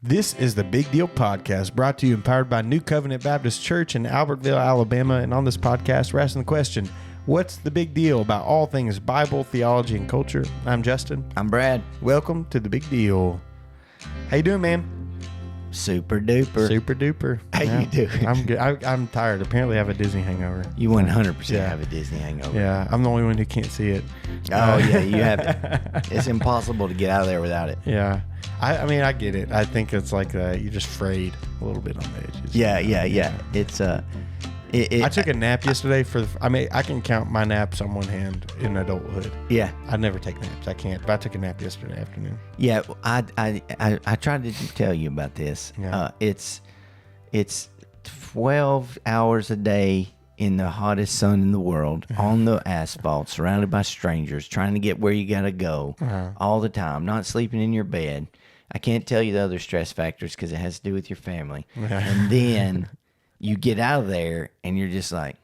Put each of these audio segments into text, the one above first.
This is the Big Deal Podcast, brought to you and powered by New Covenant Baptist Church in Albertville, Alabama. And on this podcast, we're asking the question, what's the big deal about all things Bible, theology, and culture? I'm Justin. I'm Brad. Welcome to the Big Deal. How you doing, man? Super duper. Super duper. How you doing? I'm good. I'm tired. Apparently, I have a Disney hangover. You 100% have a Disney hangover. Yeah, I'm the only one who can't see it. Oh, yeah, you have it. It's impossible to get out of there without it. Yeah. I mean, I get it. I think it's like you're just frayed a little bit on the edges. Yeah. It's I took a nap yesterday I can count my naps on one hand in adulthood. Yeah. I never take naps. I can't. But I took a nap yesterday afternoon. Yeah, I tried to tell you about this. Yeah. It's 12 hours a day in the hottest sun in the world, on the asphalt, surrounded by strangers, trying to get where you got to go all the time, not sleeping in your bed. I can't tell you the other stress factors because it has to do with your family. And then you get out of there and you're just like,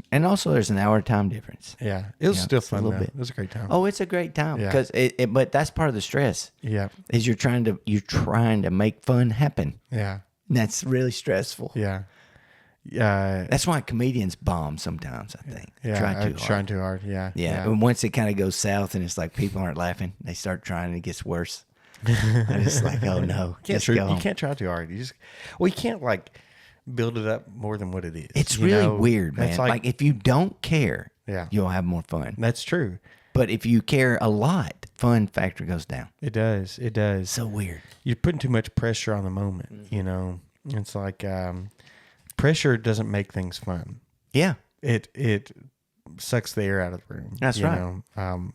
and also there's an hour time difference. Yeah. It was still fun, a little though. bit. It was a great time. Oh, it's a great time because but that's part of the stress. Yeah. Is you're trying to make fun happen. Yeah. And that's really stressful. Yeah. Yeah. That's why comedians bomb sometimes, I think. Yeah. Trying too hard. Yeah. Yeah. And once it kind of goes south and it's like people aren't laughing, they start trying and it gets worse. And it's like, oh no. You can't try too hard. You can't build it up more than what it is. It's really weird, man. Like if you don't care, you'll have more fun. That's true. But if you care a lot, fun factor goes down. It does. It does. So weird. You're putting too much pressure on the moment, you know? It's like pressure doesn't make things fun. Yeah. It sucks the air out of the room. That's right. Know?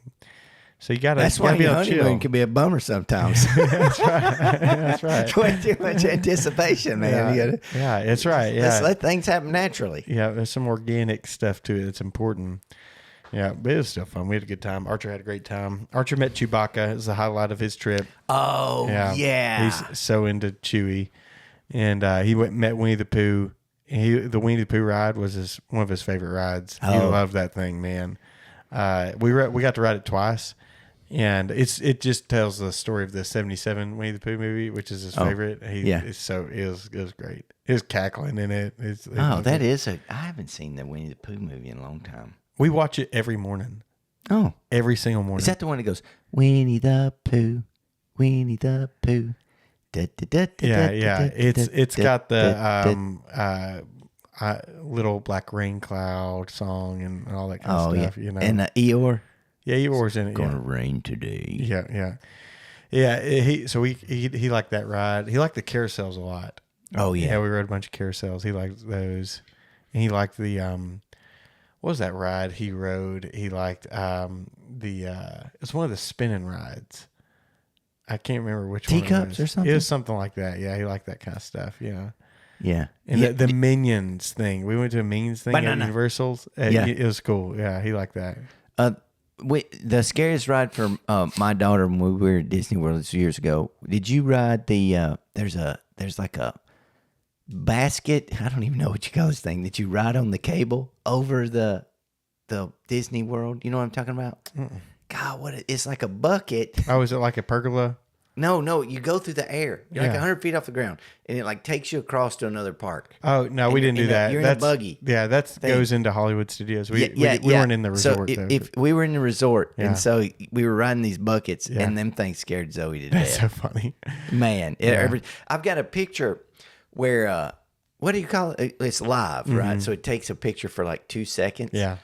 So you gotta. That's why your honeymoon can be a bummer sometimes. That's right. That's right. Way too much anticipation, man. Yeah, that's right. Yeah. Let's let things happen naturally. Yeah, there's some organic stuff to it that's important. Yeah, but it was still fun. We had a good time. Archer had a great time. Archer met Chewbacca. It was the highlight of his trip. Oh, yeah. He's so into Chewie. And he went and met Winnie the Pooh. The Winnie the Pooh ride was one of his favorite rides. He loved that thing, man. We got to ride it twice. And it just tells the story of the 77 Winnie the Pooh movie, which is his favorite. It was great. He was cackling in it. I haven't seen the Winnie the Pooh movie in a long time. We watch it every morning. Oh. Every single morning. Is that the one that goes, Winnie the Pooh, Winnie the Pooh? Yeah. It's got the little black rain cloud song and all that kind of stuff. Yeah. You know, And Eeyore. Yeah, Eeyore's in it. It's gonna rain today. Yeah. He liked that ride. He liked the carousels a lot. Oh yeah. Yeah, we rode a bunch of carousels. He liked those, and he liked the what was that ride he rode? He liked it's one of the spinning rides. I can't remember which one. Teacups or something? It was something like that. Yeah, he liked that kind of stuff. Yeah. Yeah. And the Minions thing. We went to a Minions thing at Universal's. It was cool. Yeah, he liked that. The scariest ride for my daughter when we were at Disney World years ago. Did you ride the? There's like a basket. I don't even know what you call this thing that you ride on the cable over the Disney World. You know what I'm talking about? Mm-mm. God, it's like a bucket. Oh, is it like a pergola? No, you go through the air. You're like 100 feet off the ground, and it takes you across to another park. Oh, no, we didn't do that. You're in a buggy. Yeah, that goes into Hollywood Studios. We weren't in the resort, so if we were in the resort, and so we were riding these buckets, and them things scared Zoe to death. That's so funny. Man, I've got a picture where, what do you call it? It's live, right? So it takes a picture for like 2 seconds. Yeah.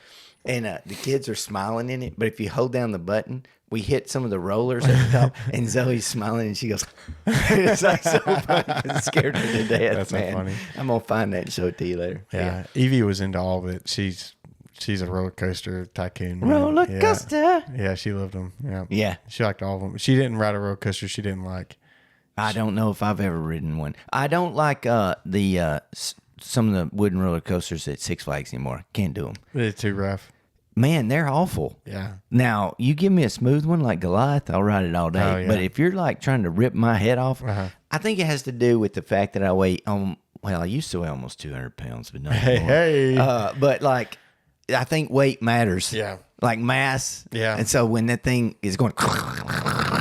And the kids are smiling in it, but if you hold down the button, we hit some of the rollers at the top, and Zoe's smiling, and she goes, it's like so funny because it scared her to death. That's man. So funny. I'm going to find that and show it to you later. Yeah. Evie was into all of it. She's a roller coaster tycoon. Roller coaster. Yeah, she loved them. Yeah. Yeah. She liked all of them. She didn't ride a roller coaster she didn't like. I don't know if I've ever ridden one. I don't like some of the wooden roller coasters at Six Flags anymore. Can't do them. It's too rough. Man, they're awful. Yeah. Now, you give me a smooth one like Goliath, I'll ride it all day. Oh, yeah. But if you're like trying to rip my head off, I think it has to do with the fact that I weigh, I used to weigh almost 200 pounds, but not anymore. Hey. But like, I think weight matters. Yeah. Like mass. Yeah. And so when that thing is going,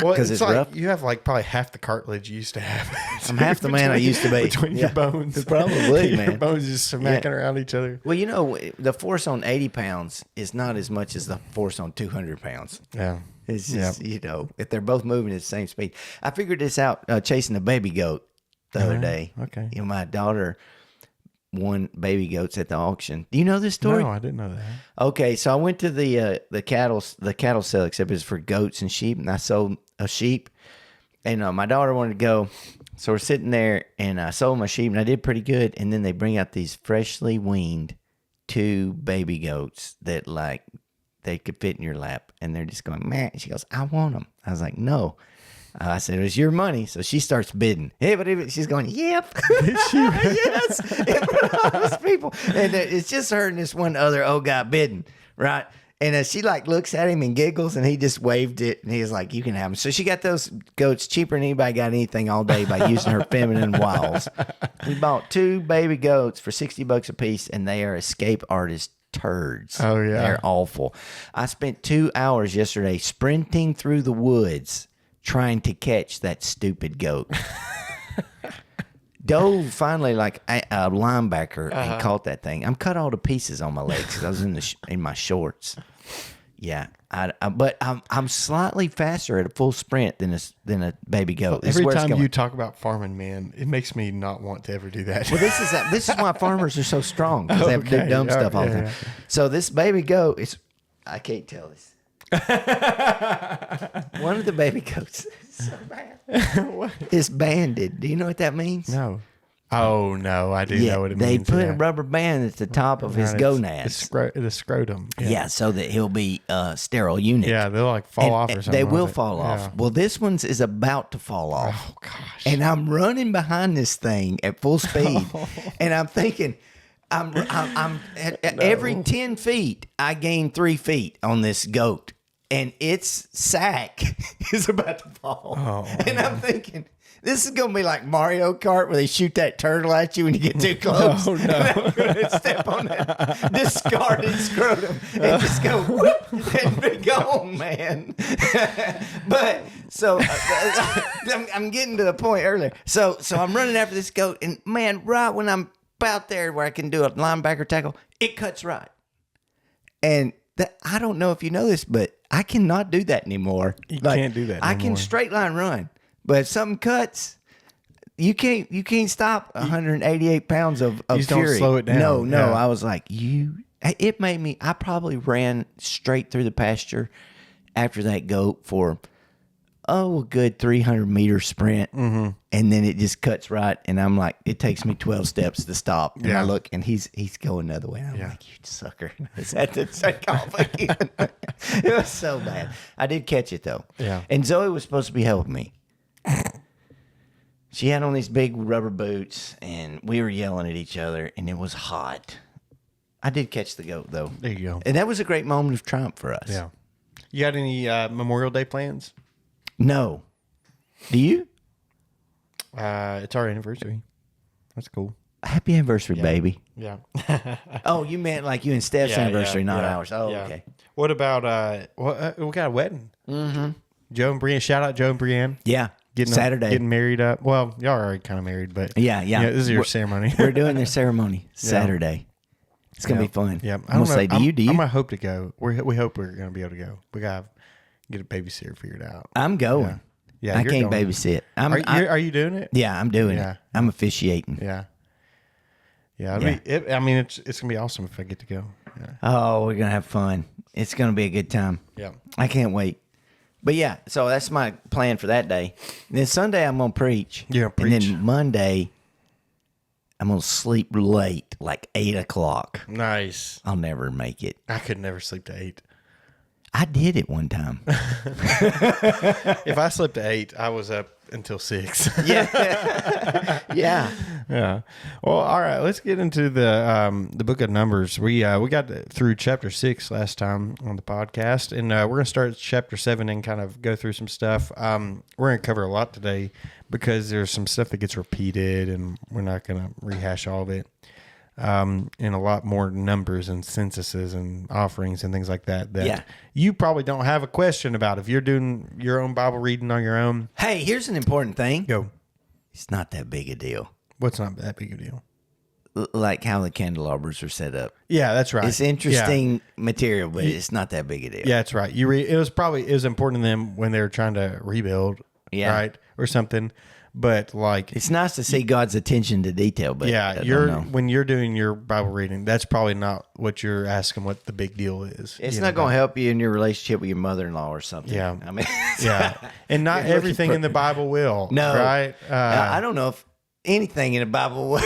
Well, because it's rough. You have like probably half the cartilage you used to have. I'm half the man I used to be. Between your bones. Probably, your man. bones just smacking around each other. Well, the force on 80 pounds is not as much as the force on 200 pounds. Yeah. It's just, if they're both moving at the same speed. I figured this out chasing a baby goat the other day. Okay. My daughter won baby goats at the auction. Do you know this story? No, I didn't know that. Okay, so I went to the cattle sale, except it's for goats and sheep, and I sold a sheep. And my daughter wanted to go, so we're sitting there, and I sold my sheep, and I did pretty good. And then they bring out these freshly weaned 2 baby goats that like they could fit in your lap, and they're just going, man. She goes, I want them. I was like, no. I said, it was your money. So she starts bidding. Hey, but she's going, yep. Yes. In front of all those people. And it's just her and this one other old guy bidding, right? And she like looks at him and giggles, and he just waved it, and he was like, you can have them. So she got those goats cheaper than anybody got anything all day by using her feminine wiles. We bought 2 baby goats for $60 a piece, and they are escape artist turds. Oh, yeah. They're awful. I spent 2 hours yesterday sprinting through the woods trying to catch that stupid goat. Dove finally like a linebacker and caught that thing. I'm cut all to pieces on my legs because I was in my shorts. Yeah, but I'm slightly faster at a full sprint than a baby goat. Every time you talk about farming, man, it makes me not want to ever do that. Well, this is why farmers are so strong, because they do dumb stuff all the time. Yeah. So this baby goat is, I can't tell this. One of the baby goats is so bad. It's banded. Do you know what that means? No. Oh, no, I do know what it means. They put a rubber band at the top of his gonads. The scrotum. Yeah, so that he'll be sterile unit. Yeah, they'll like fall off or something. They will fall off. Well, this one's is about to fall off. Oh, gosh. And I'm running behind this thing at full speed. And I'm thinking, every 10 feet, I gain 3 feet on this goat. And its sack is about to fall. Oh, and I'm thinking, this is going to be like Mario Kart where they shoot that turtle at you when you get too close. Oh, no. And I'm going to step on that discarded scrotum and just go, whoop, and be gone, man. But, so, I'm getting to the point earlier. So I'm running after this goat, and, man, right when I'm about there where I can do a linebacker tackle, it cuts right. And I don't know if you know this, but I cannot do that anymore. You can't do that anymore. I can straight line run, but if something cuts, you can't stop 188 pounds of you just fury. Don't slow it down. No. Yeah. I was like, it made me, I probably ran straight through the pasture after that goat for, a good 300-meter sprint. Mm-hmm. And then it just cuts right. And I'm like, it takes me 12 steps to stop. And I look, and he's going the other way. And I'm like, you sucker. I had to take off again. It was so bad. I did catch it, though. Yeah. And Zoe was supposed to be helping me. She had on these big rubber boots, and we were yelling at each other, and it was hot. I did catch the goat, though. There you go. And that was a great moment of triumph for us. Yeah. You got any Memorial Day plans? No. Do you? It's our anniversary. That's cool. Happy anniversary, baby. Yeah. Oh, you meant like you and Steph's anniversary, not ours. Oh, okay. What about, we got a wedding. Mm-hmm. Joe and Brienne. Shout out Joe and Brienne. Yeah. Saturday. Getting married up. Well, y'all are already kind of married, but. Yeah. This is your ceremony. We're doing their ceremony Saturday. It's going to be fun. Yeah. I'm going to say, do you? I'm going to hope to go. We hope we're going to be able to go. We got to get a babysitter figured out. I'm going. Yeah, I can't babysit. Are you doing it? Yeah, I'm doing it. I'm officiating. Yeah. Yeah. It's gonna be awesome if I get to go. Yeah. Oh, we're gonna have fun. It's gonna be a good time. Yeah. I can't wait. But yeah, so that's my plan for that day. And then Sunday I'm gonna preach. Yeah, preach. And then Monday I'm gonna sleep late, like 8:00. Nice. I'll never make it. I could never sleep to 8. I did it one time. If I slept to 8, I was up until 6. Yeah. Yeah. Well, all right. Let's get into the book of Numbers. We got through chapter 6 last time on the podcast, and we're going to start chapter 7 and kind of go through some stuff. We're going to cover a lot today because there's some stuff that gets repeated, and we're not going to rehash all of it. and a lot more numbers and censuses and offerings and things like that Yeah. you probably don't have a question about if you're doing your own Bible reading on your own. Hey, here's an important thing. Go. It's not that big a deal. What's not that big a deal? Like how the candelabras are set up. Yeah, that's right. It's interesting material, but it's not that big a deal. Yeah, that's right. It was important to them when they were trying to rebuild, right, or something. But like, it's nice to see God's attention to detail. But yeah, when you're doing your Bible reading, that's probably not what you're asking. What the big deal is? It's not going to help you in your relationship with your mother-in-law or something. Yeah, I mean, yeah, and not everything in the Bible will. No, right? I don't know if anything in the Bible will.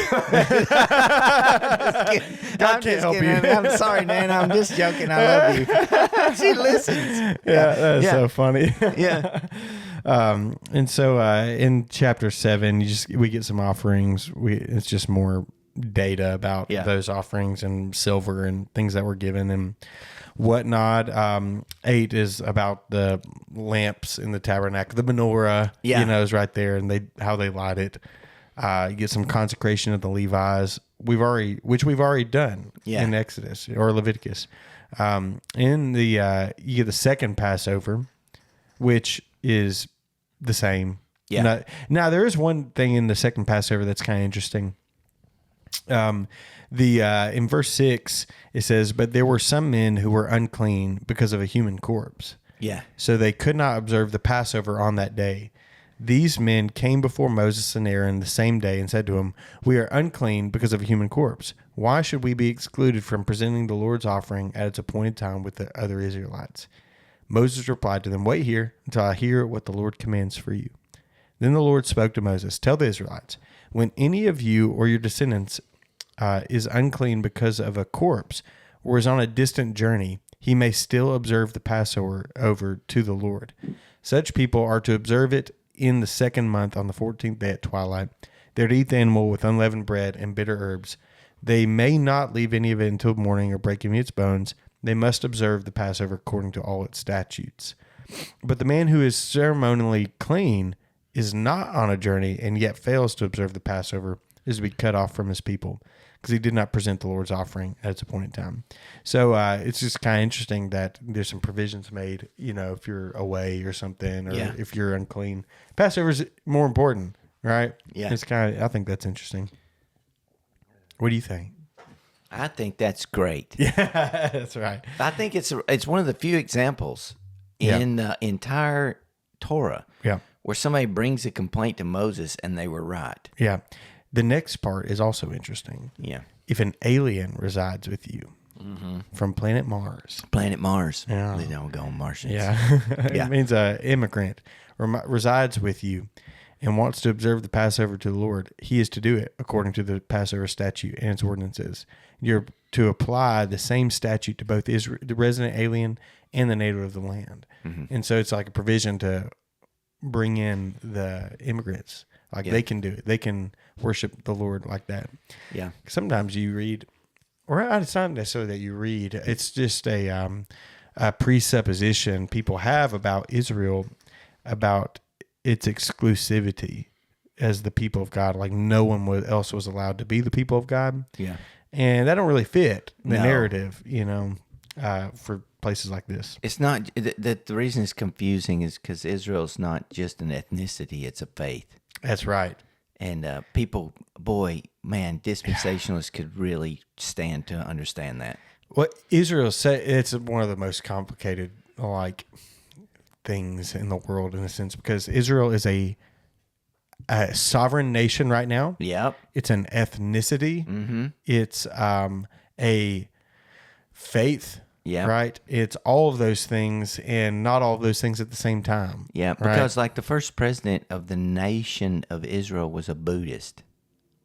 God can't help you. I'm sorry, Nana. I'm just joking. I love you. She listens. Yeah, that's so funny. Yeah. And so in chapter 7, we get some offerings. It's just more data about those offerings and silver and things that were given and whatnot. 8 is about the lamps in the tabernacle, the menorah. Is right there, and how they light it. You get some consecration of the Levites, which we've already done in Exodus or Leviticus. You get the second Passover, which is the same. Yeah. Now there is one thing in the second Passover that's kind of interesting. In verse 6 it says, "But there were some men who were unclean because of a human corpse. Yeah. So they could not observe the Passover on that day. These men came before Moses and Aaron the same day and said to him, 'We are unclean because of a human corpse. Why should we be excluded from presenting the Lord's offering at its appointed time with the other Israelites?' Moses replied to them, 'Wait here until I hear what the Lord commands for you.' Then the Lord spoke to Moses, 'Tell the Israelites, when any of you or your descendants is unclean because of a corpse or is on a distant journey, he may still observe the Passover over to the Lord. Such people are to observe it in the second month on the 14th day at twilight. They're to eat the animal with unleavened bread and bitter herbs. They may not leave any of it until morning or break any of its bones. They must observe the Passover according to all its statutes. But the man who is ceremonially clean is not on a journey and yet fails to observe the Passover is to be cut off from his people because he did not present the Lord's offering at its appointed time.'" So it's just kind of interesting that there's some provisions made, if you're away or something, or if you're unclean. Passover is more important, right? Yeah. I think that's interesting. What do you think? I think that's great. Yeah, that's right. I think it's one of the few examples in the entire Torah where somebody brings a complaint to Moses and they were right. Yeah. The next part is also interesting. Yeah. If an alien resides with you from planet Mars. Planet Mars. Yeah. They don't go on Martians. Yeah. It means an immigrant resides with you and wants to observe the Passover to the Lord. He is to do it according to the Passover statute and its ordinances. You're to apply the same statute to both Israel, the resident alien and the native of the land. Mm-hmm. And so it's like a provision to bring in the immigrants. Like they can do it. They can worship the Lord like that. Yeah. Sometimes you read, or it's not necessarily that you read, it's just a presupposition people have about Israel, about its exclusivity as the people of God. Like no one else was allowed to be the people of God. Yeah. And that don't really fit the narrative, for places like this. It's not, the reason it's confusing is because Israel's not just an ethnicity, it's a faith. That's right. And dispensationalists could really stand to understand that. What Israel said, it's one of the most complicated, things in the world in a sense, because Israel is a sovereign nation right now. Yep. It's an ethnicity. Mm-hmm. It's a faith. Yeah. Right. It's all of those things and not all of those things at the same time. Yeah. Because the first president of the nation of Israel was a Buddhist.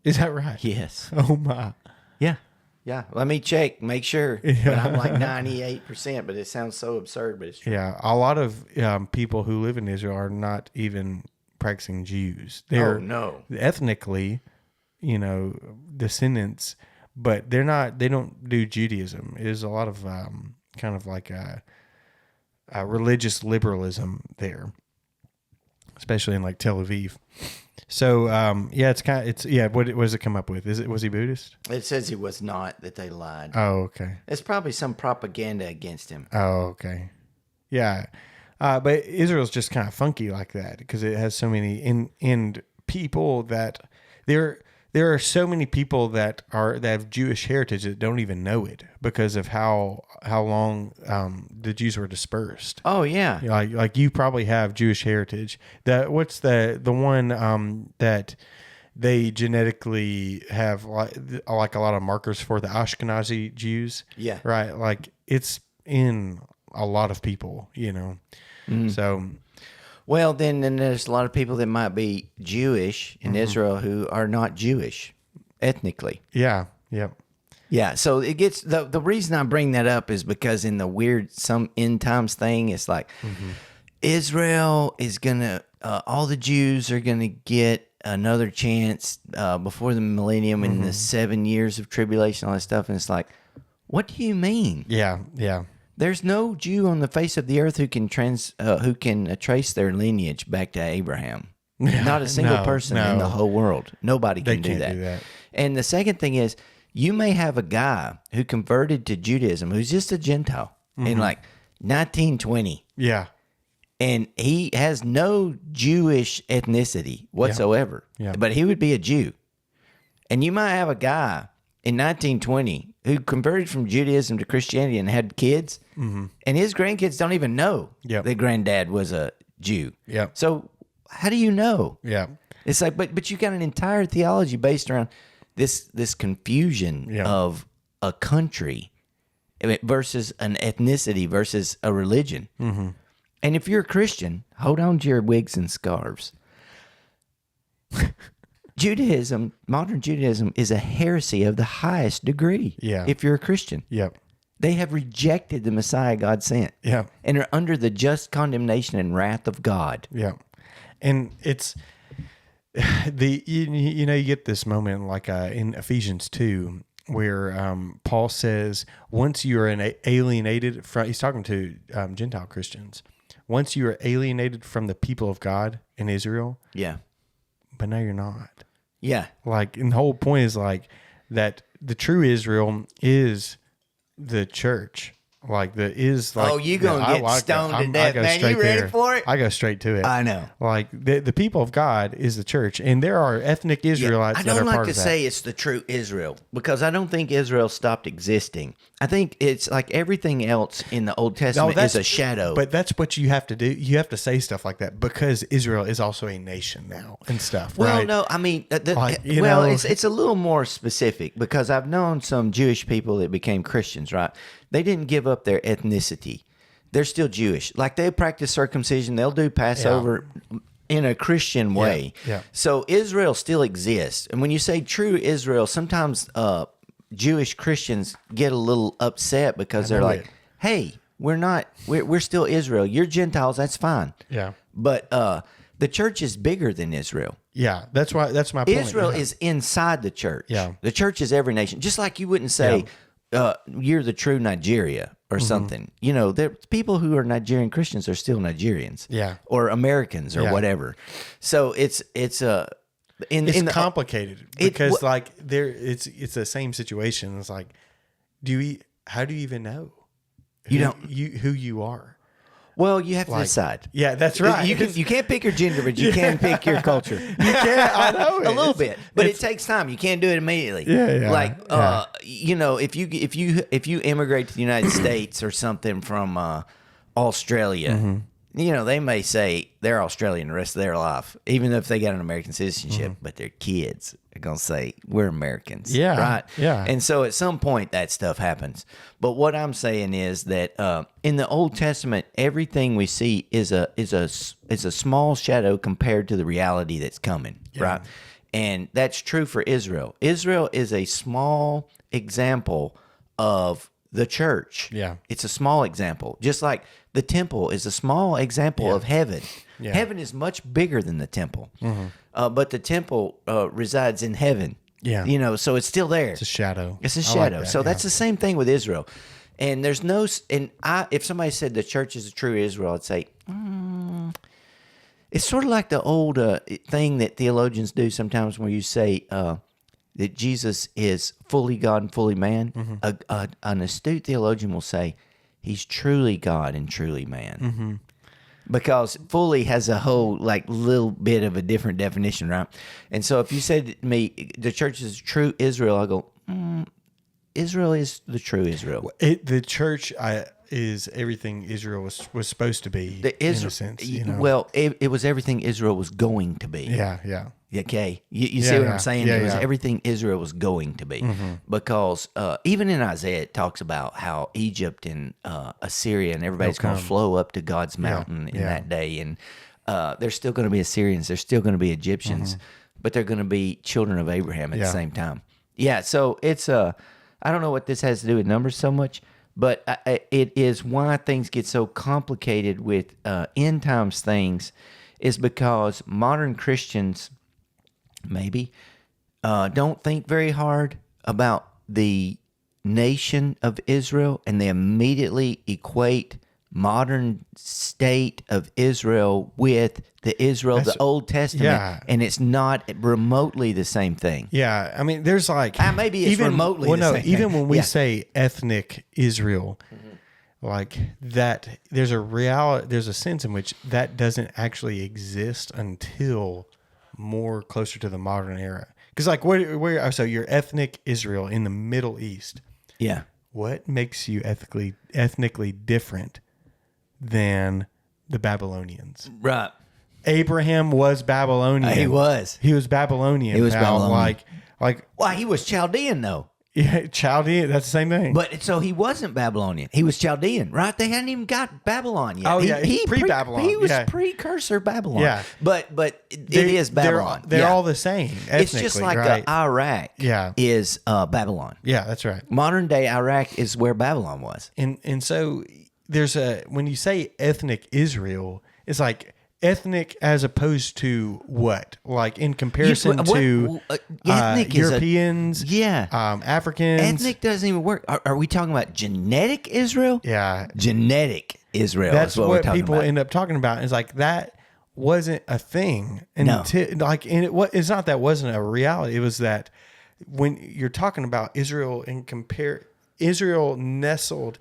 Is that right? Yes. Oh my. Yeah. Yeah. Let me check, make sure. Yeah. But I'm like 98%, but it sounds so absurd, but it's true. Yeah. A lot of people who live in Israel are not even practicing Jews. They're ethnically, descendants, but they don't do Judaism. It is a lot of kind of like a religious liberalism there, especially in like Tel Aviv. So yeah, what does it come up with? Was he Buddhist? It says he was not, that they lied. Oh, okay. It's probably some propaganda against him. Oh, okay. Yeah. But Israel's just kind of funky like that because it has so many in people that there are so many people that have Jewish heritage that don't even know it because of how long the Jews were dispersed. Oh yeah. Like you probably have Jewish heritage. What's the one that they genetically have like a lot of markers for the Ashkenazi Jews? Yeah. Right. Like it's in a lot of people, So, well, then there's a lot of people that might be Jewish in Israel who are not Jewish ethnically. yeah, yep, Yeah, so it gets the reason I bring that up is because in the weird some end times thing, it's like Israel is gonna all the Jews are gonna get another chance before the millennium in the 7 years of tribulation, all that stuff, and it's like, what do you mean? yeah. There's no Jew on the face of the earth who can trace their lineage back to Abraham. Yeah, Not a single person in the whole world. Nobody can do that. And the second thing is, you may have a guy who converted to Judaism who's just a Gentile in like 1920. Yeah. And he has no Jewish ethnicity whatsoever. Yeah. But he would be a Jew. And you might have a guy in 1920 who converted from Judaism to Christianity and had kids, and his grandkids don't even know that granddad was a Jew. Yep. So how do you know? Yeah. It's like, but you got an entire theology based around this confusion of a country versus an ethnicity versus a religion. Mm-hmm. And if you're a Christian, hold on to your wigs and scarves. Judaism, modern Judaism, is a heresy of the highest degree. Yeah. If you're a Christian. Yep. They have rejected the Messiah God sent. Yeah. And are under the just condemnation and wrath of God. Yeah. And it's you get this moment like in Ephesians 2 where Paul says once you are alienated from, he's talking to Gentile Christians, once you are alienated from the people of God in Israel. Yeah. But now you're not. Yeah. Like, and the whole point is like that the true Israel is the church. Like you gonna get stoned to death, man. You ready for it? I go straight to it. I know. Like the people of God is the church, and there are ethnic Israelites that are part of that. I don't like to say it's the true Israel because I don't think Israel stopped existing. I think it's like everything else in the Old Testament is a shadow. But that's what you have to do. You have to say stuff like that because Israel is also a nation now and stuff. Well, right? no, I mean, it's a little more specific because I've known some Jewish people that became Christians, right? They didn't give up their ethnicity. They're still Jewish. Like they practice circumcision. They'll do Passover in a Christian way. Yeah. So Israel still exists. And when you say true Israel, sometimes Jewish Christians get a little upset because they're like, hey, we're still Israel. You're Gentiles. That's fine. Yeah. But the church is bigger than Israel. Yeah. That's my point. Israel is inside the church. Yeah. The church is every nation. Just like you wouldn't say, you're the true Nigeria or something. You know, there people who are Nigerian Christians are still Nigerians. Yeah. Or Americans or whatever. So it's complicated because it's the same situation. It's like, how do you even know who you are? Well, you have to decide. Yeah, that's right. You can't pick your gender, but you can pick your culture. You can. I know a little bit, but it takes time. You can't do it immediately. Yeah. Like, if you immigrate to the United States or something from Australia, they may say they're Australian the rest of their life, even if they got an American citizenship, but their kids are gonna say we're Americans. Yeah. Right. Yeah. And so at some point that stuff happens. But what I'm saying is that in the Old Testament, everything we see is a small shadow compared to the reality that's coming. Yeah. Right. And that's true for Israel. Israel is a small example of the church. Yeah. It's a small example. Just like the temple is a small example of heaven. Yeah. Heaven is much bigger than the temple. But the temple resides in heaven. Yeah. So it's still there. It's a shadow. It's a shadow. So that's the same thing with Israel. And there's if somebody said the church is a true Israel, I'd say, It's sort of like the old thing that theologians do sometimes where you say that Jesus is fully God and fully man. An astute theologian will say he's truly God and truly man. Because fully has a whole little bit of a different definition, right? And so if you said to me, the church is true Israel, I go, Israel is the true Israel. The church is everything Israel was supposed to be, in a sense. Well, it was everything Israel was going to be. Yeah. Okay, you see what I'm saying? It was everything Israel was going to be, because even in Isaiah it talks about how Egypt and Assyria and everybody's going to flow up to God's mountain in that day, and there's still going to be Assyrians, there's still going to be Egyptians, but they're going to be children of Abraham at the same time. Yeah, so it's I don't know what this has to do with numbers so much, but it is why things get so complicated with end times things, is because modern Christians maybe don't think very hard about the nation of Israel, and they immediately equate modern state of Israel with the Israel of the Old Testament, and it's not remotely the same thing. Yeah, I mean, there's maybe it's remotely the same even thing. When we say ethnic Israel, like that, there's a sense in which that doesn't actually exist until more closer to the modern era. Because so you're ethnic Israel in the Middle East. Yeah. What makes you ethnically different than the Babylonians? Right. Abraham was Babylonian. He was. He was Babylonian. He was Babylonian. Well, he was Chaldean though. Yeah, Chaldean. That's the same thing. But so he wasn't Babylonian. He was Chaldean, right? They hadn't even got Babylon yet. Oh yeah, he pre-Babylon. He was precursor Babylon. Yeah, but it is Babylon. They're all the same. It's just like Iraq. Is Babylon. Yeah, that's right. Modern day Iraq is where Babylon was. And so there's when you say ethnic Israel, it's like ethnic as opposed to what? Like in comparison to Europeans, Africans. Ethnic doesn't even work. Are we talking about genetic Israel? Yeah. Genetic Israel. That's is what people about. end up talking about. It's like that wasn't a thing until it's not that wasn't a reality. It was that when you're talking about Israel and Israel nestled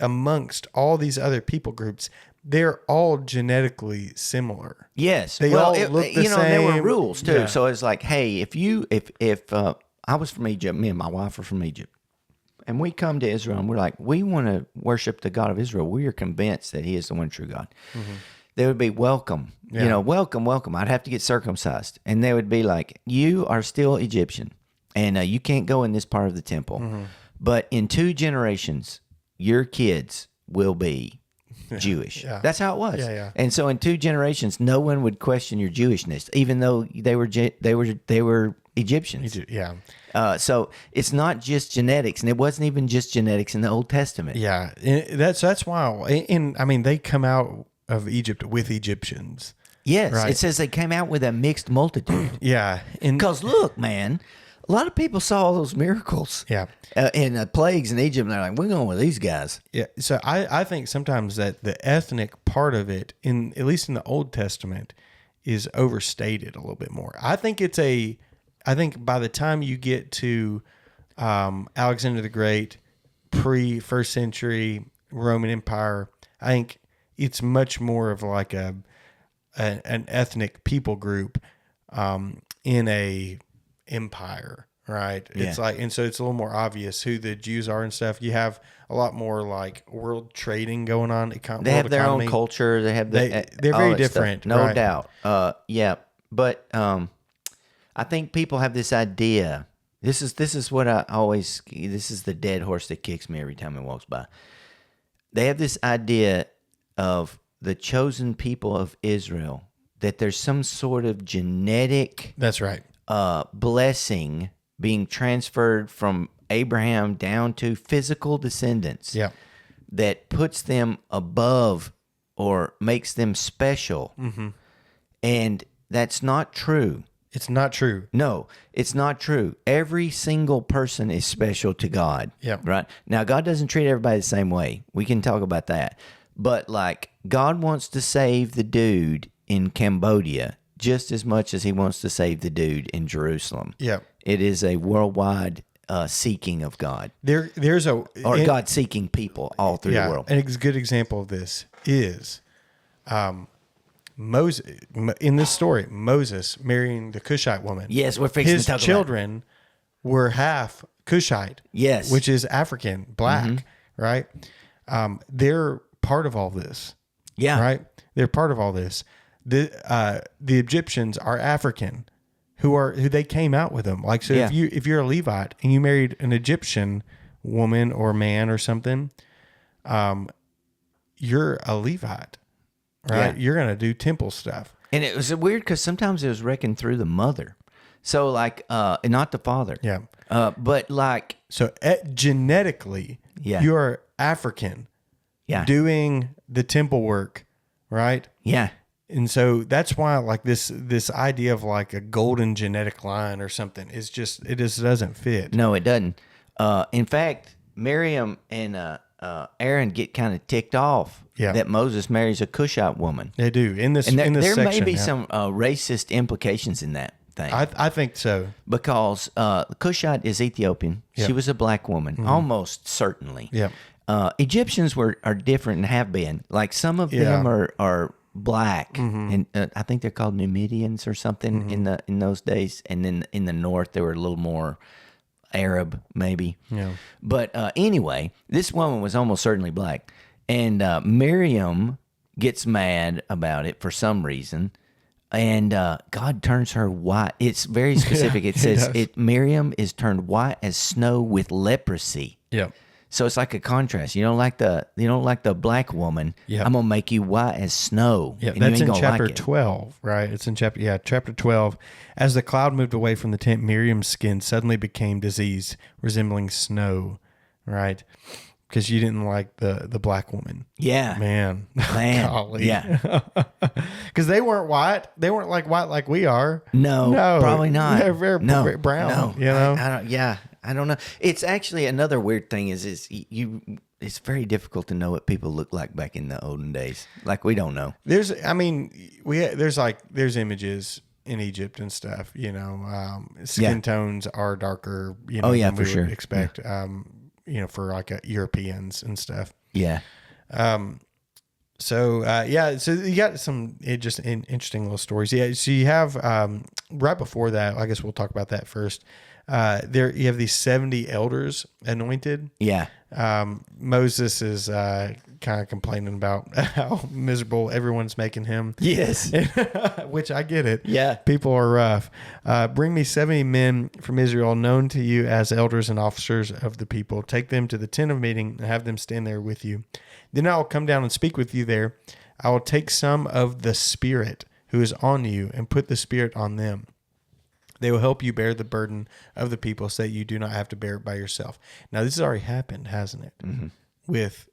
amongst all these other people groups, they're all genetically similar. Yes. They all look the same. There were rules too. Yeah. So it's like, hey, if I was from Egypt, me and my wife are from Egypt, and we come to Israel and we're like, we want to worship the God of Israel. We are convinced that He is the one true God. Mm-hmm. They would be welcome. Yeah. Welcome. I'd have to get circumcised, and they would be like, you are still Egyptian, and you can't go in this part of the temple. Mm-hmm. But in 2 generations, your kids will be Jewish. Yeah. That's how it was. Yeah. And so in 2 generations, no one would question your Jewishness, even though they were Egyptians. So it's not just genetics, and it wasn't even just genetics in the Old Testament. Yeah, that's why. And I mean, they come out of Egypt with Egyptians. Yes, right? It says they came out with a mixed multitude. Yeah, because look, man. A lot of people saw all those miracles and plagues in Egypt, and they're like, we're going with these guys. Yeah, so I think sometimes that the ethnic part of it, at least in the Old Testament, is overstated a little bit more. I think by the time you get to Alexander the Great, pre-1st century Roman Empire, I think it's much more of like an ethnic people group in a empire, right? Yeah. It's like, and so it's a little more obvious who the Jews are and stuff. You have a lot more like world trading going on. They have their own culture. They have they're very different, stuff. No doubt. But I think people have this idea. This is what I always. This is the dead horse that kicks me every time it walks by. They have this idea of the chosen people of Israel, that there's some sort of genetic. That's right. Blessing being transferred from Abraham down to physical descendants that puts them above or makes them special. Mm-hmm. And that's not true. It's not true. No, it's not true. Every single person is special to God. Yeah. Right? Now, God doesn't treat everybody the same way. We can talk about that. But like, God wants to save the dude in Cambodia just as much as he wants to save the dude in Jerusalem. Yeah. It is a worldwide seeking of God. There's God seeking people all through the world. And a good example of this is Moses. In this story, Moses marrying the Cushite woman. Yes, we're fixing to talk about it. His children were half Cushite. Yes. Which is African, black, right? They're part of all this. Yeah. Right? They're part of all this. The Egyptians are African, who they came out with them. Like, so if you're a Levite and you married an Egyptian woman or man or something, you're a Levite, right? Yeah. You're gonna do temple stuff. And it was weird because sometimes it was reckoned through the mother, so like not the father. Yeah. But like So genetically, you are African. Yeah. Doing the temple work, right? Yeah. And so that's why like this idea of like a golden genetic line or something is just doesn't fit. No, it doesn't. In fact, Miriam and Aaron get kind of ticked off that Moses marries a Cushite woman. They do in this and in this there section, may be some racist implications in that thing. I think so, because Cushite is Ethiopian. Yeah. She was a black woman, almost certainly. Yeah. Egyptians are different and have been. Like some of them are black, and I think they're called Numidians or something in those days. And then in the north, they were a little more Arab, maybe. Yeah. But anyway, this woman was almost certainly black, and Miriam gets mad about it for some reason, and God turns her white. It's very specific. It says Miriam is turned white as snow with leprosy. Yeah. So it's like a contrast. You don't like the black woman. Yep. I'm gonna make you white as snow. Yeah, and that's you ain't in gonna chapter like it. 12, right? It's in chapter 12. As the cloud moved away from the tent, Miriam's skin suddenly became diseased, resembling snow, right? Because you didn't like the black woman. Yeah, Man. Golly. Yeah. Because they weren't white. They weren't like white like we are. No, probably not. They're very brown. No, you know. I don't. Yeah, I don't know. It's actually another weird thing is you. It's very difficult to know what people look like back in the olden days. Like we don't know. There's images in Egypt and stuff. You know, skin tones are darker. You know, than for we sure. would expect. You know, for like Europeans and stuff. Yeah. So you got some interesting little stories. Yeah. So you have right before that. I guess we'll talk about that first. There you have these 70 elders anointed. Yeah. Moses is kind of complaining about how miserable everyone's making him. Yes. Which I get it. Yeah. People are rough. Bring me 70 men from Israel known to you as elders and officers of the people. Take them to the tent of meeting and have them stand there with you. Then I will come down and speak with you there. I will take some of the Spirit who is on you and put the Spirit on them. They will help you bear the burden of the people so that you do not have to bear it by yourself. Now, this has already happened, hasn't it? Mm-hmm. With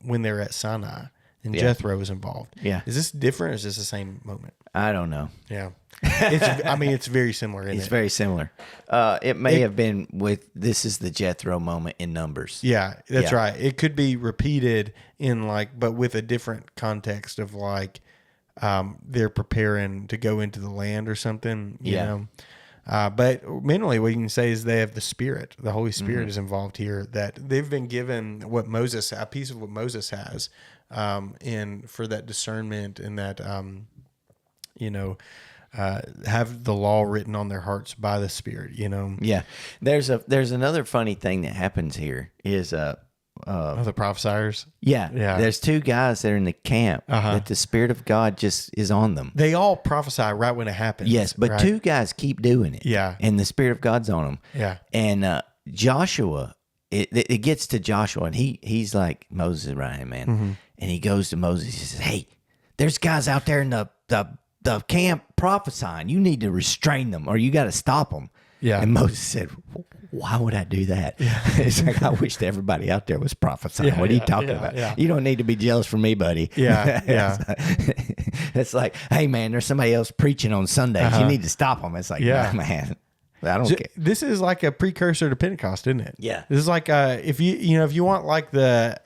when they're at Sinai and Jethro was involved. Yeah. Is this different or is this the same moment? I don't know. Yeah. It's very similar. It's very similar. It may have been with this is the Jethro moment in Numbers. Yeah, that's right. It could be repeated in but with a different context of they're preparing to go into the land or something, you know. But mainly what you can say is they have the Spirit. The Holy Spirit is involved here, that they've been given a piece of what Moses has, for that discernment and that, have the law written on their hearts by the Spirit, you know. Yeah. There's another funny thing that happens here is, the prophesiers. Yeah. There's two guys that are in the camp that the Spirit of God just is on them. They all prophesy right when it happens. Yes, but two guys keep doing it. Yeah. And the Spirit of God's on them. Yeah. And Joshua, it gets to Joshua, and he's like Moses' right hand man. Mm-hmm. And he goes to Moses. He says, "Hey, there's guys out there in the camp prophesying. You need to restrain them, or you got to stop them." Yeah. And Moses said, "Why would I do that?" Yeah. It's like, I wish everybody out there was prophesying. What are you talking about? Yeah. You don't need to be jealous for me, buddy. Yeah, yeah. It's like, hey, man, there's somebody else preaching on Sundays. You need to stop them. It's like, Yeah. no, man, I don't care. This is like a precursor to Pentecost, isn't it? Yeah. This is like if you want like the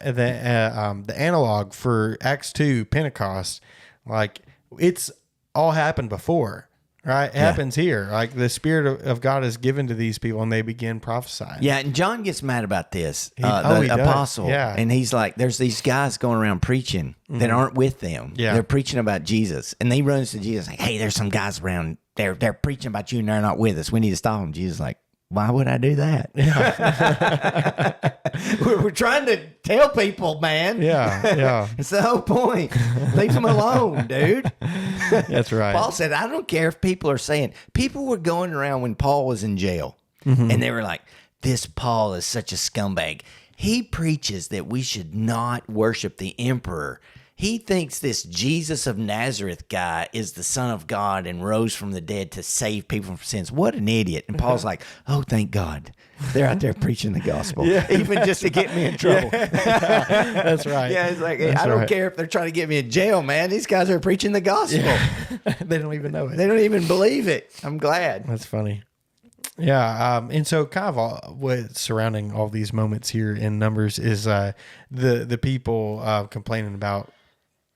analog for Acts 2 Pentecost, like it's all happened before. Right, it happens here. Like the Spirit of God is given to these people, and they begin prophesying. Yeah, and John gets mad about this. He The does. apostle, Yeah. and he's like, "There's these guys going around preaching that aren't with them. Yeah. They're preaching about Jesus, and he runs to Jesus like, "Hey, there's some guys around. They're preaching about you, and they're not with us. We need to stop them." Jesus is like, "Why would I do that? we're trying to tell people, man. Yeah. It's the whole point. Leave them alone, dude." That's right. Paul said, "I don't care if people are saying." People were going around when Paul was in jail, and they were like, "This Paul is such a scumbag. He preaches that we should not worship the emperor. He thinks this Jesus of Nazareth guy is the Son of God and rose from the dead to save people from sins. What an idiot." And Paul's like, "Oh, thank God. They're out there preaching the gospel, even just to get me in trouble." That's right. Yeah, it's like, I don't care if they're trying to get me in jail, man. These guys are preaching the gospel. They don't even know it. They don't even believe it. I'm glad. That's funny. Yeah, and so kind of what's surrounding all these moments here in Numbers is the people complaining about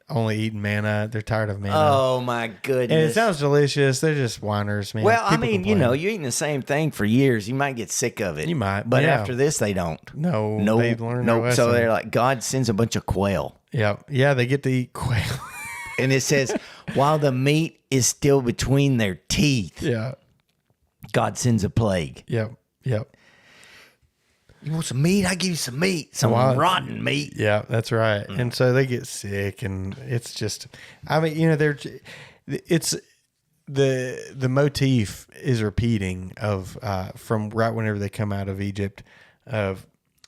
only eating manna. They're tired of manna. Oh my goodness! And it sounds delicious. They're just whiners, man. Well, People complain. you're eating the same thing for years. You might get sick of it. You might, but yeah. after this, they don't. No, they've learned their no. lesson. So they're like, God sends a bunch of quail, Yeah, they get to eat quail. and it says, while the meat is still between their teeth, God sends a plague. Yep. You want some meat? I give you some meat. Some rotten meat. Yeah, that's right. And so they get sick, and it's just, I mean, it's the motif is repeating of from right whenever they come out of Egypt of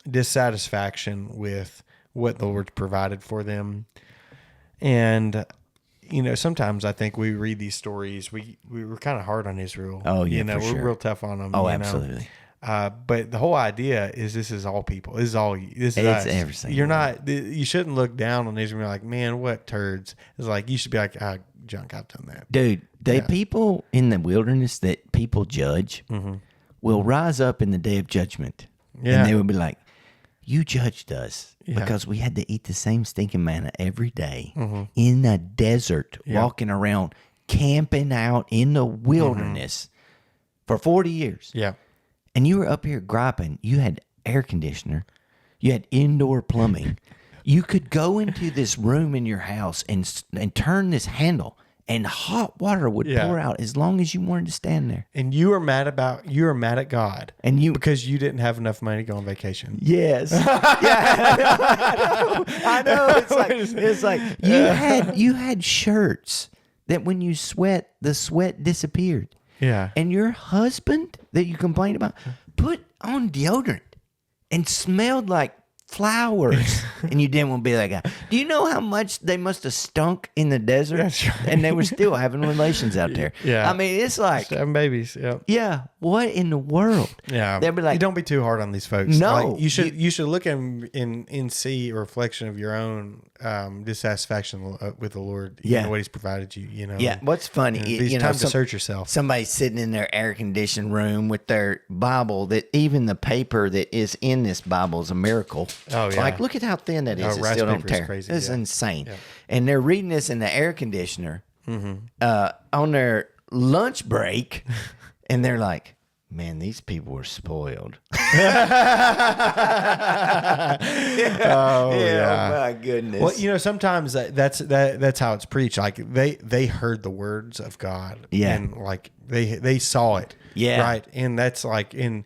dissatisfaction with what the Lord's provided for them. And sometimes I think we read these stories, we were kind of hard on Israel. Oh yeah, we're sure. real tough on them. Oh, absolutely. But the whole idea is this is all people. This is all. This is It's us. everything. You're not. You shouldn't look down on Israel and be like, man, what turds. It's like you should be like, junk. I've done that, dude. The people in the wilderness that people judge will rise up in the day of judgment, and they will be like, "You judged us because we had to eat the same stinking manna every day in the desert, walking around, camping out in the wilderness for 40 years." Yeah. And you were up here griping. You had air conditioner. You had indoor plumbing. You could go into this room in your house and turn this handle, and hot water would pour out as long as you wanted to stand there. And you were mad at God, and because you didn't have enough money to go on vacation. Yes. I know. It's like you had shirts that when you sweat, the sweat disappeared. Yeah. And your husband that you complained about put on deodorant and smelled like flowers, and you didn't want to be that guy. Do you know how much they must have stunk in the desert? That's right. And they were still having relations out there. Yeah. I mean, it's like, having babies. Yep. yeah, what in the world? Yeah. They'll be like, you don't be too hard on these folks. No. Like, you should look and see a reflection of your own dissatisfaction with the Lord. Yeah. What He's provided you. Yeah. What's funny? It's time to search yourself. Somebody's sitting in their air conditioned room with their Bible, that even the paper that is in this Bible is a miracle. Oh, yeah. Like, look at how thin that is. It rice still don't paper is tear. crazy, It's yeah. insane. Yeah. And they're reading this in the air conditioner on their lunch break, and they're like, man, these people were spoiled. Yeah. My goodness. Well, sometimes that's how it's preached. Like they heard the words of God. Yeah. And like they saw it. Yeah. Right. And that's like and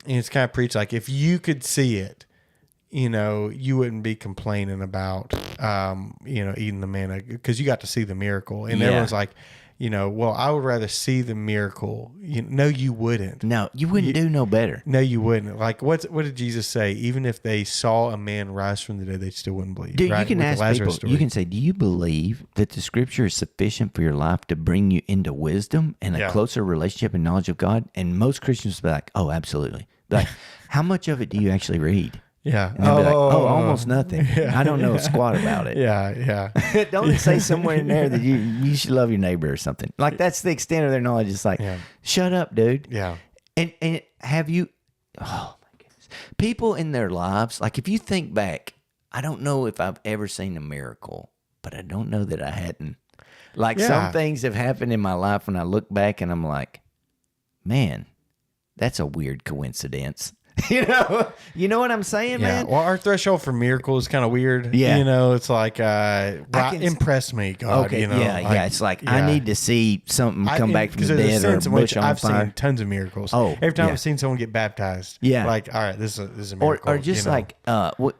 it's kind of preached like if you could see it, you wouldn't be complaining about eating the manna, because you got to see the miracle. And everyone's like, well, I would rather see the miracle. No, you wouldn't. No, you wouldn't do no better. No, you wouldn't. Like, what did Jesus say? Even if they saw a man rise from the dead, they still wouldn't believe. Dude, right? you can With the ask Lazarus people, story. you can say, do you believe that the scripture is sufficient for your life to bring you into wisdom and a closer relationship and knowledge of God? And most Christians will be like, oh, absolutely. Like, how much of it do you actually read? Yeah. And they'll be like, oh, almost nothing. I don't know a squat about it. Yeah. Don't it say somewhere in there that you should love your neighbor or something? Like, that's the extent of their knowledge. It's like, shut up, dude. Yeah. And have you, oh my goodness, people in their lives, like if you think back, I don't know if I've ever seen a miracle, but I don't know that I hadn't. Like some things have happened in my life when I look back and I'm like, man, that's a weird coincidence. You know what I'm saying, man? Well, our threshold for miracle is kind of weird. Yeah. It's like, impress me, God. Okay, it's like I need to see something come back from the dead or a bush on I've fire. seen tons of miracles. Oh, every time I've seen someone get baptized, like, all right, this is a miracle. Or just like,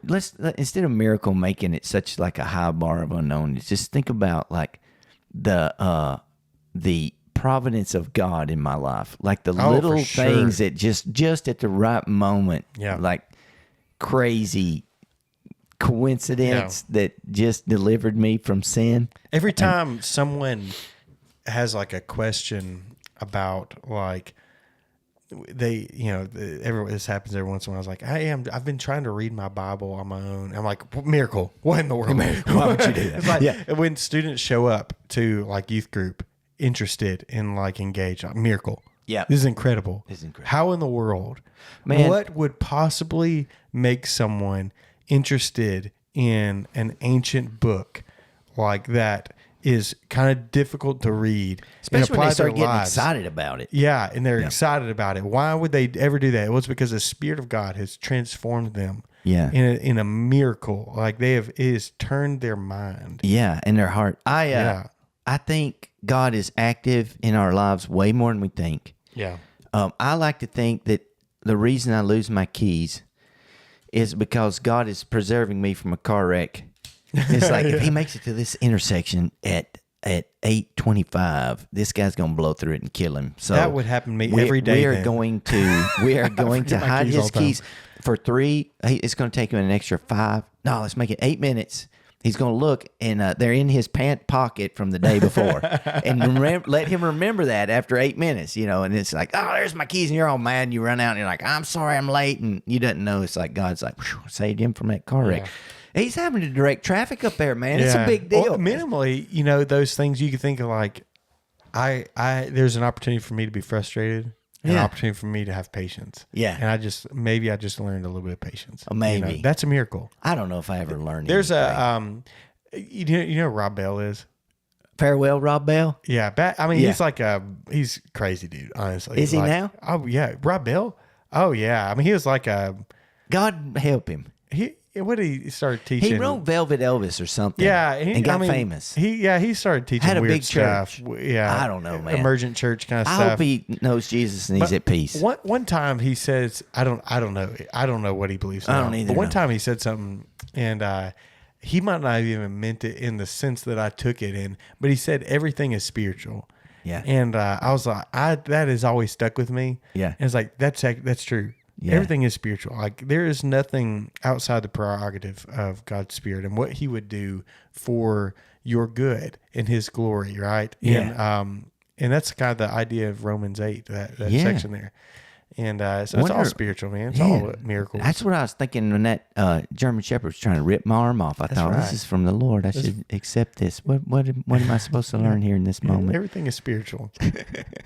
let's instead of miracle making it such like a high bar of unknown, just think about like the providence of God in my life, like the little things that just at the right moment, like crazy coincidence that just delivered me from sin. Every time someone has like a question about like this happens every once in a while. I was like, I've been trying to read my Bible on my own. I'm like, miracle. What in the world? Why would you do that? It's like when students show up to like youth group interested in like engaged, like, miracle. Yeah. This is incredible. How in the world, man, what would possibly make someone interested in an ancient book like that is kind of difficult to read, especially when they start getting excited about it. Yeah, and they're excited about it. Why would they ever do that? Well, it's because the Spirit of God has transformed them. Yeah, in a miracle, like it has turned their mind. Yeah, and their heart. I think God is active in our lives way more than we think. Yeah. I like to think that the reason I lose my keys is because God is preserving me from a car wreck. It's like if he makes it to this intersection at 8:25, this guy's gonna blow through it and kill him. So that would happen to me every day. We are going to hide his keys for 3. It's going to take him an extra 5. No, let's make it 8 minutes. He's going to look, and they're in his pant pocket from the day before. And let him remember that after 8 minutes, And it's like, oh, there's my keys, and you're all mad, and you run out, and you're like, I'm sorry, I'm late. And you didn't know. It's like God's like, saved him from that car wreck. He's having to direct traffic up there, man. It's a big deal. Well, minimally, those things you can think of like, there's an opportunity for me to be frustrated. An opportunity for me to have patience. Yeah. And I just learned a little bit of patience. Oh, maybe. That's a miracle. I don't know if I ever learned There's anything. You know who Rob Bell is? Farewell, Rob Bell? Yeah. He's crazy dude, honestly. Is he now? Oh, yeah. Rob Bell? Oh, yeah. He was like a... God help him. What did he start teaching? He wrote Velvet Elvis or something. Yeah, and got famous. He started teaching Had a weird big stuff. Church. Yeah, I don't know, man. Emergent church kind of stuff. I hope he knows Jesus and he's at peace. One time he says, I don't know what he believes. I don't either. But one time he said something, and he might not have even meant it in the sense that I took it in, but he said everything is spiritual. Yeah, and I was like, that has always stuck with me. Yeah, and it's like that's true. Yeah. Everything is spiritual. Like there is nothing outside the prerogative of God's Spirit and what He would do for your good in His glory, right? Yeah. And that's kind of the idea of Romans 8, that section there. And so it's all spiritual, man. It's all miracles. That's what I was thinking when that German Shepherd was trying to rip my arm off. I thought, this is from the Lord. I should accept this. What am I supposed to learn here in this moment? Everything is spiritual.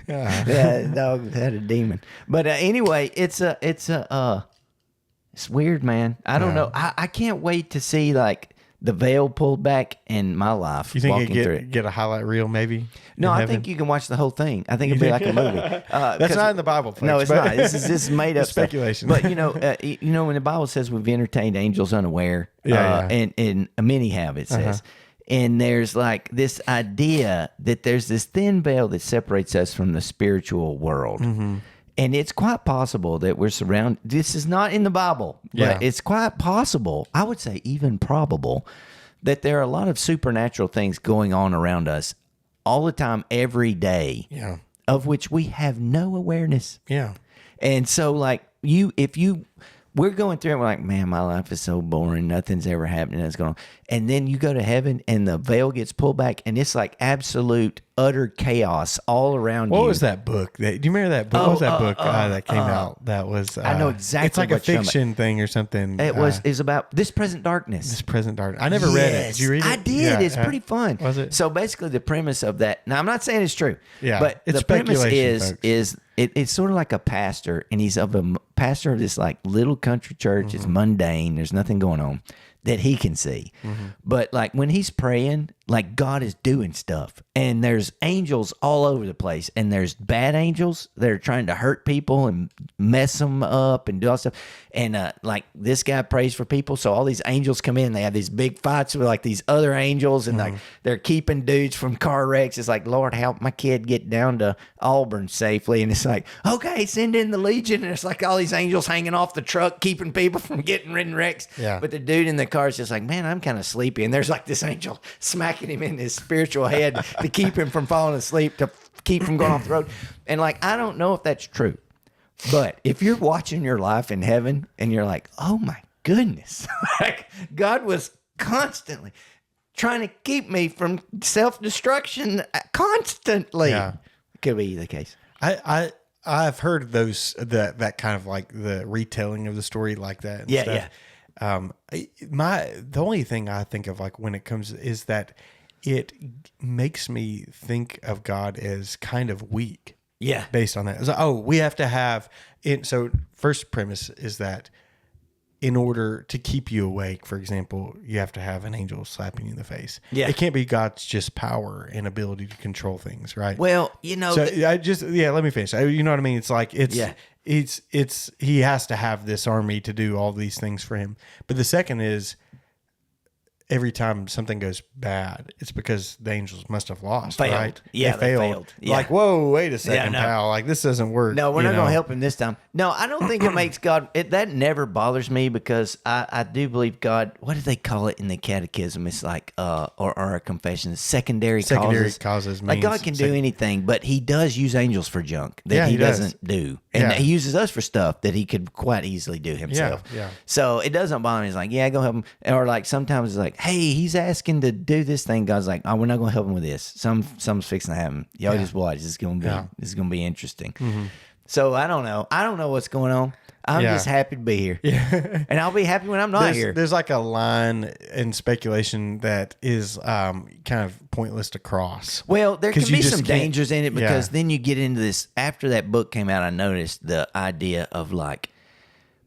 That dog had a demon. But anyway, it's weird, man. I don't know. I can't wait to see like the veil pulled back in my life. You think you get a highlight reel maybe? No, I think you can watch the whole thing. I think it'd be like a movie. That's not in the Bible, folks. No, it's not. This is made up speculation. But when the Bible says we've entertained angels unaware, and many have, it says. And there's like this idea that there's this thin veil that separates us from the spiritual world. Mm-hmm. And it's quite possible that we're surrounded. This is not in the Bible, but it's quite possible, I would say even probable, that there are a lot of supernatural things going on around us all the time, every day, of which we have no awareness. Yeah. And so like we're going through it, we're like, man, my life is so boring. Nothing's ever happening that's going on. And then you go to heaven and the veil gets pulled back and it's like absolute, utter chaos all around you. What was that book? Do you remember that book? What was that book that came out? That was... I know exactly. It's like a fiction thing or something. It was about This Present Darkness. This Present Darkness. I never read it. Did you read it? I did. Yeah, it's pretty fun. Was it? So basically the premise of that... Now, I'm not saying it's true. Yeah. But it's the premise folks. is it's sort of like a pastor, and he's a pastor of this like little country church. Mm-hmm. It's mundane. There's nothing going on. that he can see. But like when he's praying, like God is doing stuff, and there's angels all over the place, and there's bad angels that are trying to hurt people and mess them up and do all stuff. And like this guy prays for people, so all these angels come in. They have these big fights with like these other angels, and like they're keeping dudes from car wrecks. It's like, Lord, help my kid get down to Auburn safely. And it's like, okay, send in the Legion, and it's like all these angels hanging off the truck, keeping people from getting in wrecks. Yeah. But the dude in the car is just like, man, I'm kind of sleepy. And there's like this angel smacking him in his spiritual head to keep him from falling asleep, to keep from going off the road. And like, I don't know if that's true, but if you're watching your life in heaven and you're like, oh my goodness, like God was constantly trying to keep me from self-destruction constantly. Yeah. Could be the case. I've heard that kind of like the retelling of the story like that. And Yeah, stuff. yeah. The only thing I think of like when it comes is that it makes me think of God as kind of weak. Yeah. Based on that. It's like, we have to have it. So first premise is that in order to keep you awake, for example, you have to have an angel slapping you in the face. Yeah. It can't be God's just power and ability to control things, right? Well, So let me finish. You know what I mean? It's like, Yeah. he has to have this army to do all these things for him. But the second is, every time something goes bad, it's because the angels must have lost, Failed. right? Yeah, they failed. Yeah. Like, whoa, wait a second, no. pal. Like, this doesn't work. No, we're not going to help him this time. No, I don't think it makes God. That never bothers me because I do believe God. What do they call it in the catechism? It's like or a confession. Secondary causes. Like God can do anything, but He does use angels for junk that He does. doesn't do, and Yeah. He uses us for stuff that He could quite easily do Himself. Yeah. So it doesn't bother me. It's like, yeah, go help him. Or like sometimes it's like, hey, he's asking to do this thing. God's like, oh, we're not going to help him with this. Something's fixing to happen. Y'all just watch. This is going to be interesting. So I don't know. I don't know what's going on. I'm just happy to be here. Yeah. And I'll be happy when I'm not here. There's like a line in speculation that is kind of pointless to cross. Well, there can 'Cause you be just some can't- dangers in it because Yeah. then you get into this. After that book came out, I noticed the idea of like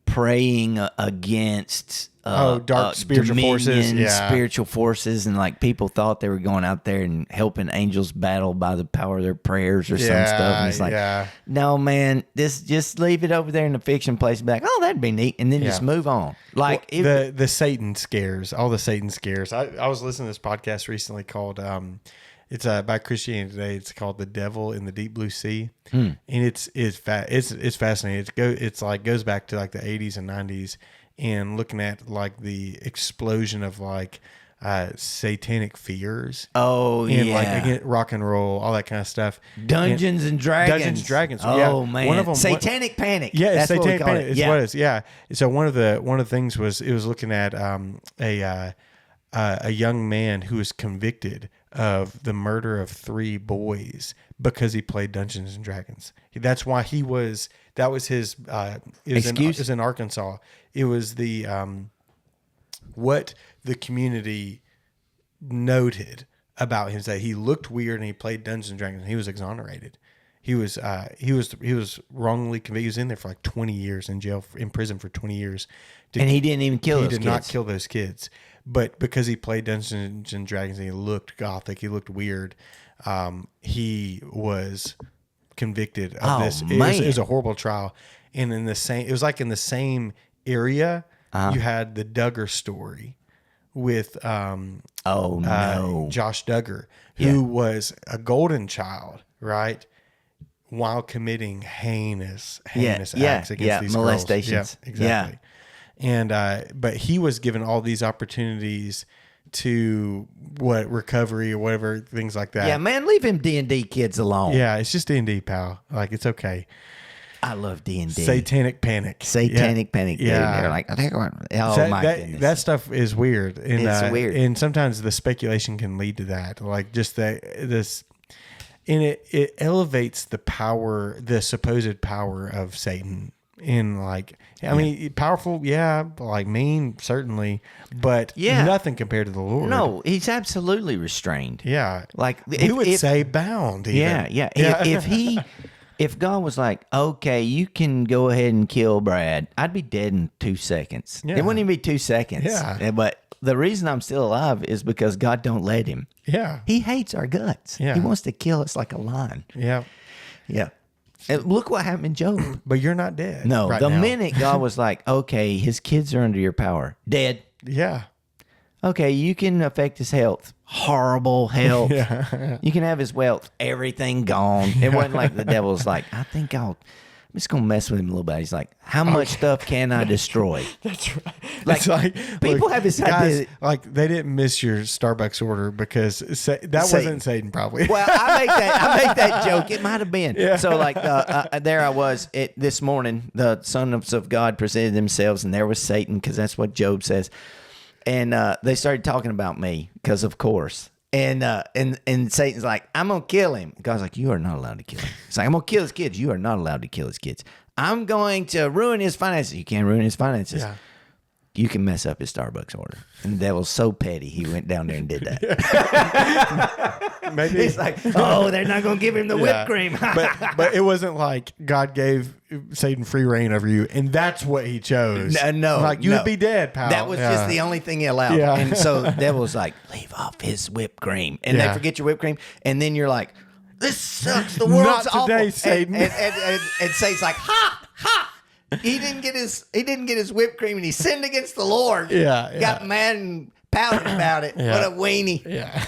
praying against dark spiritual forces. dominion, Yeah. spiritual forces, and like people thought they were going out there and helping angels battle by the power of their prayers or some stuff. And it's like, no, man, just leave it over there in the fiction place and be like, oh, that'd be neat, and then just move on. Like the Satan scares, all the Satan scares. I was listening to this podcast recently called it's by Christianity Today. It's called "The Devil in the Deep Blue Sea," and it's fascinating. It's like goes back to like the 80s and 90s, and looking at like the explosion of like satanic fears. Oh, and yeah. like again, rock and roll, all that kind of stuff. Dungeons and Dragons. Oh yeah. Man, one of them, Satanic Panic. Yeah, That's Satanic what we call Panic. it. It's Yeah. what it is. Yeah. So one of the things was it was looking at a young man who was convicted of the murder of 3 boys because he played Dungeons and Dragons. That's why that was his it was in Arkansas. It was the what the community noted about him, that he looked weird and he played Dungeons and Dragons, and he was exonerated. He was wrongly convicted. He was in there for like 20 years in prison for 20 years. And he didn't even kill those kids. He did not kill those kids. But because he played Dungeons and Dragons and he looked gothic, he looked weird, he was convicted of this. It was a horrible trial. And it was like in the same area, you had the Duggar story with Josh Duggar, who was a golden child, right? While committing heinous acts against these molestations. girls. Yeah, exactly. And but he was given all these opportunities to recovery or whatever, things like that. Yeah, man, leave him D&D kids alone. Yeah, it's just D&D, pal. Like, it's okay. I love D&D. Satanic Panic. Panic. Dude. They're like, my goodness. That stuff is weird. And, it's weird. And sometimes the speculation can lead to that. Like just this, and it elevates the power, the supposed power of Satan. In like, I mean, powerful, like mean, certainly, but nothing compared to the Lord. No, he's absolutely restrained. Yeah. Like, who would say bound? Even. Yeah. If God was like, okay, you can go ahead and kill Brad, I'd be dead in 2 seconds. Yeah. It wouldn't even be 2 seconds. Yeah. But the reason I'm still alive is because God don't let him. Yeah. He hates our guts. Yeah. He wants to kill us like a lion. Yeah. Yeah. And look what happened in Job. But you're not dead. No, right the now. minute God was like, okay, his kids are under your power. Dead. Yeah. Okay, you can affect his health. Horrible health. Yeah. You can have his wealth. Everything gone. It wasn't like the devil's like, I'm just going to mess with him a little bit. He's like, how much stuff can I destroy? That's right. Like, it's like people have this guys, idea. like they didn't miss your Starbucks order because that wasn't Satan probably. Well, I make that joke. It might have been. Yeah. So like there I was this morning. The sons of God presented themselves, and there was Satan, because that's what Job says. And they started talking about me because, of course. And Satan's like, I'm gonna kill him. God's like, you are not allowed to kill him. It's like, I'm gonna kill his kids. You are not allowed to kill his kids. I'm going to ruin his finances. You can't ruin his finances. Yeah. You can mess up his Starbucks order. And the devil's so petty, he went down there and did that. Maybe He's like, oh, they're not going to give him the whipped cream. but it wasn't like God gave Satan free reign over you, and that's what he chose. No, like you would be dead, pal. That was just the only thing he allowed. Yeah. And so the devil's like, leave off his whipped cream. And Yeah. they forget your whipped cream. And then you're like, this sucks. The world's Not today, awful. Satan. And Satan's like, ha, ha. He didn't get his whipped cream, and he sinned against the Lord. Yeah. Got mad and pouted about it. Yeah. What a weenie. Yeah.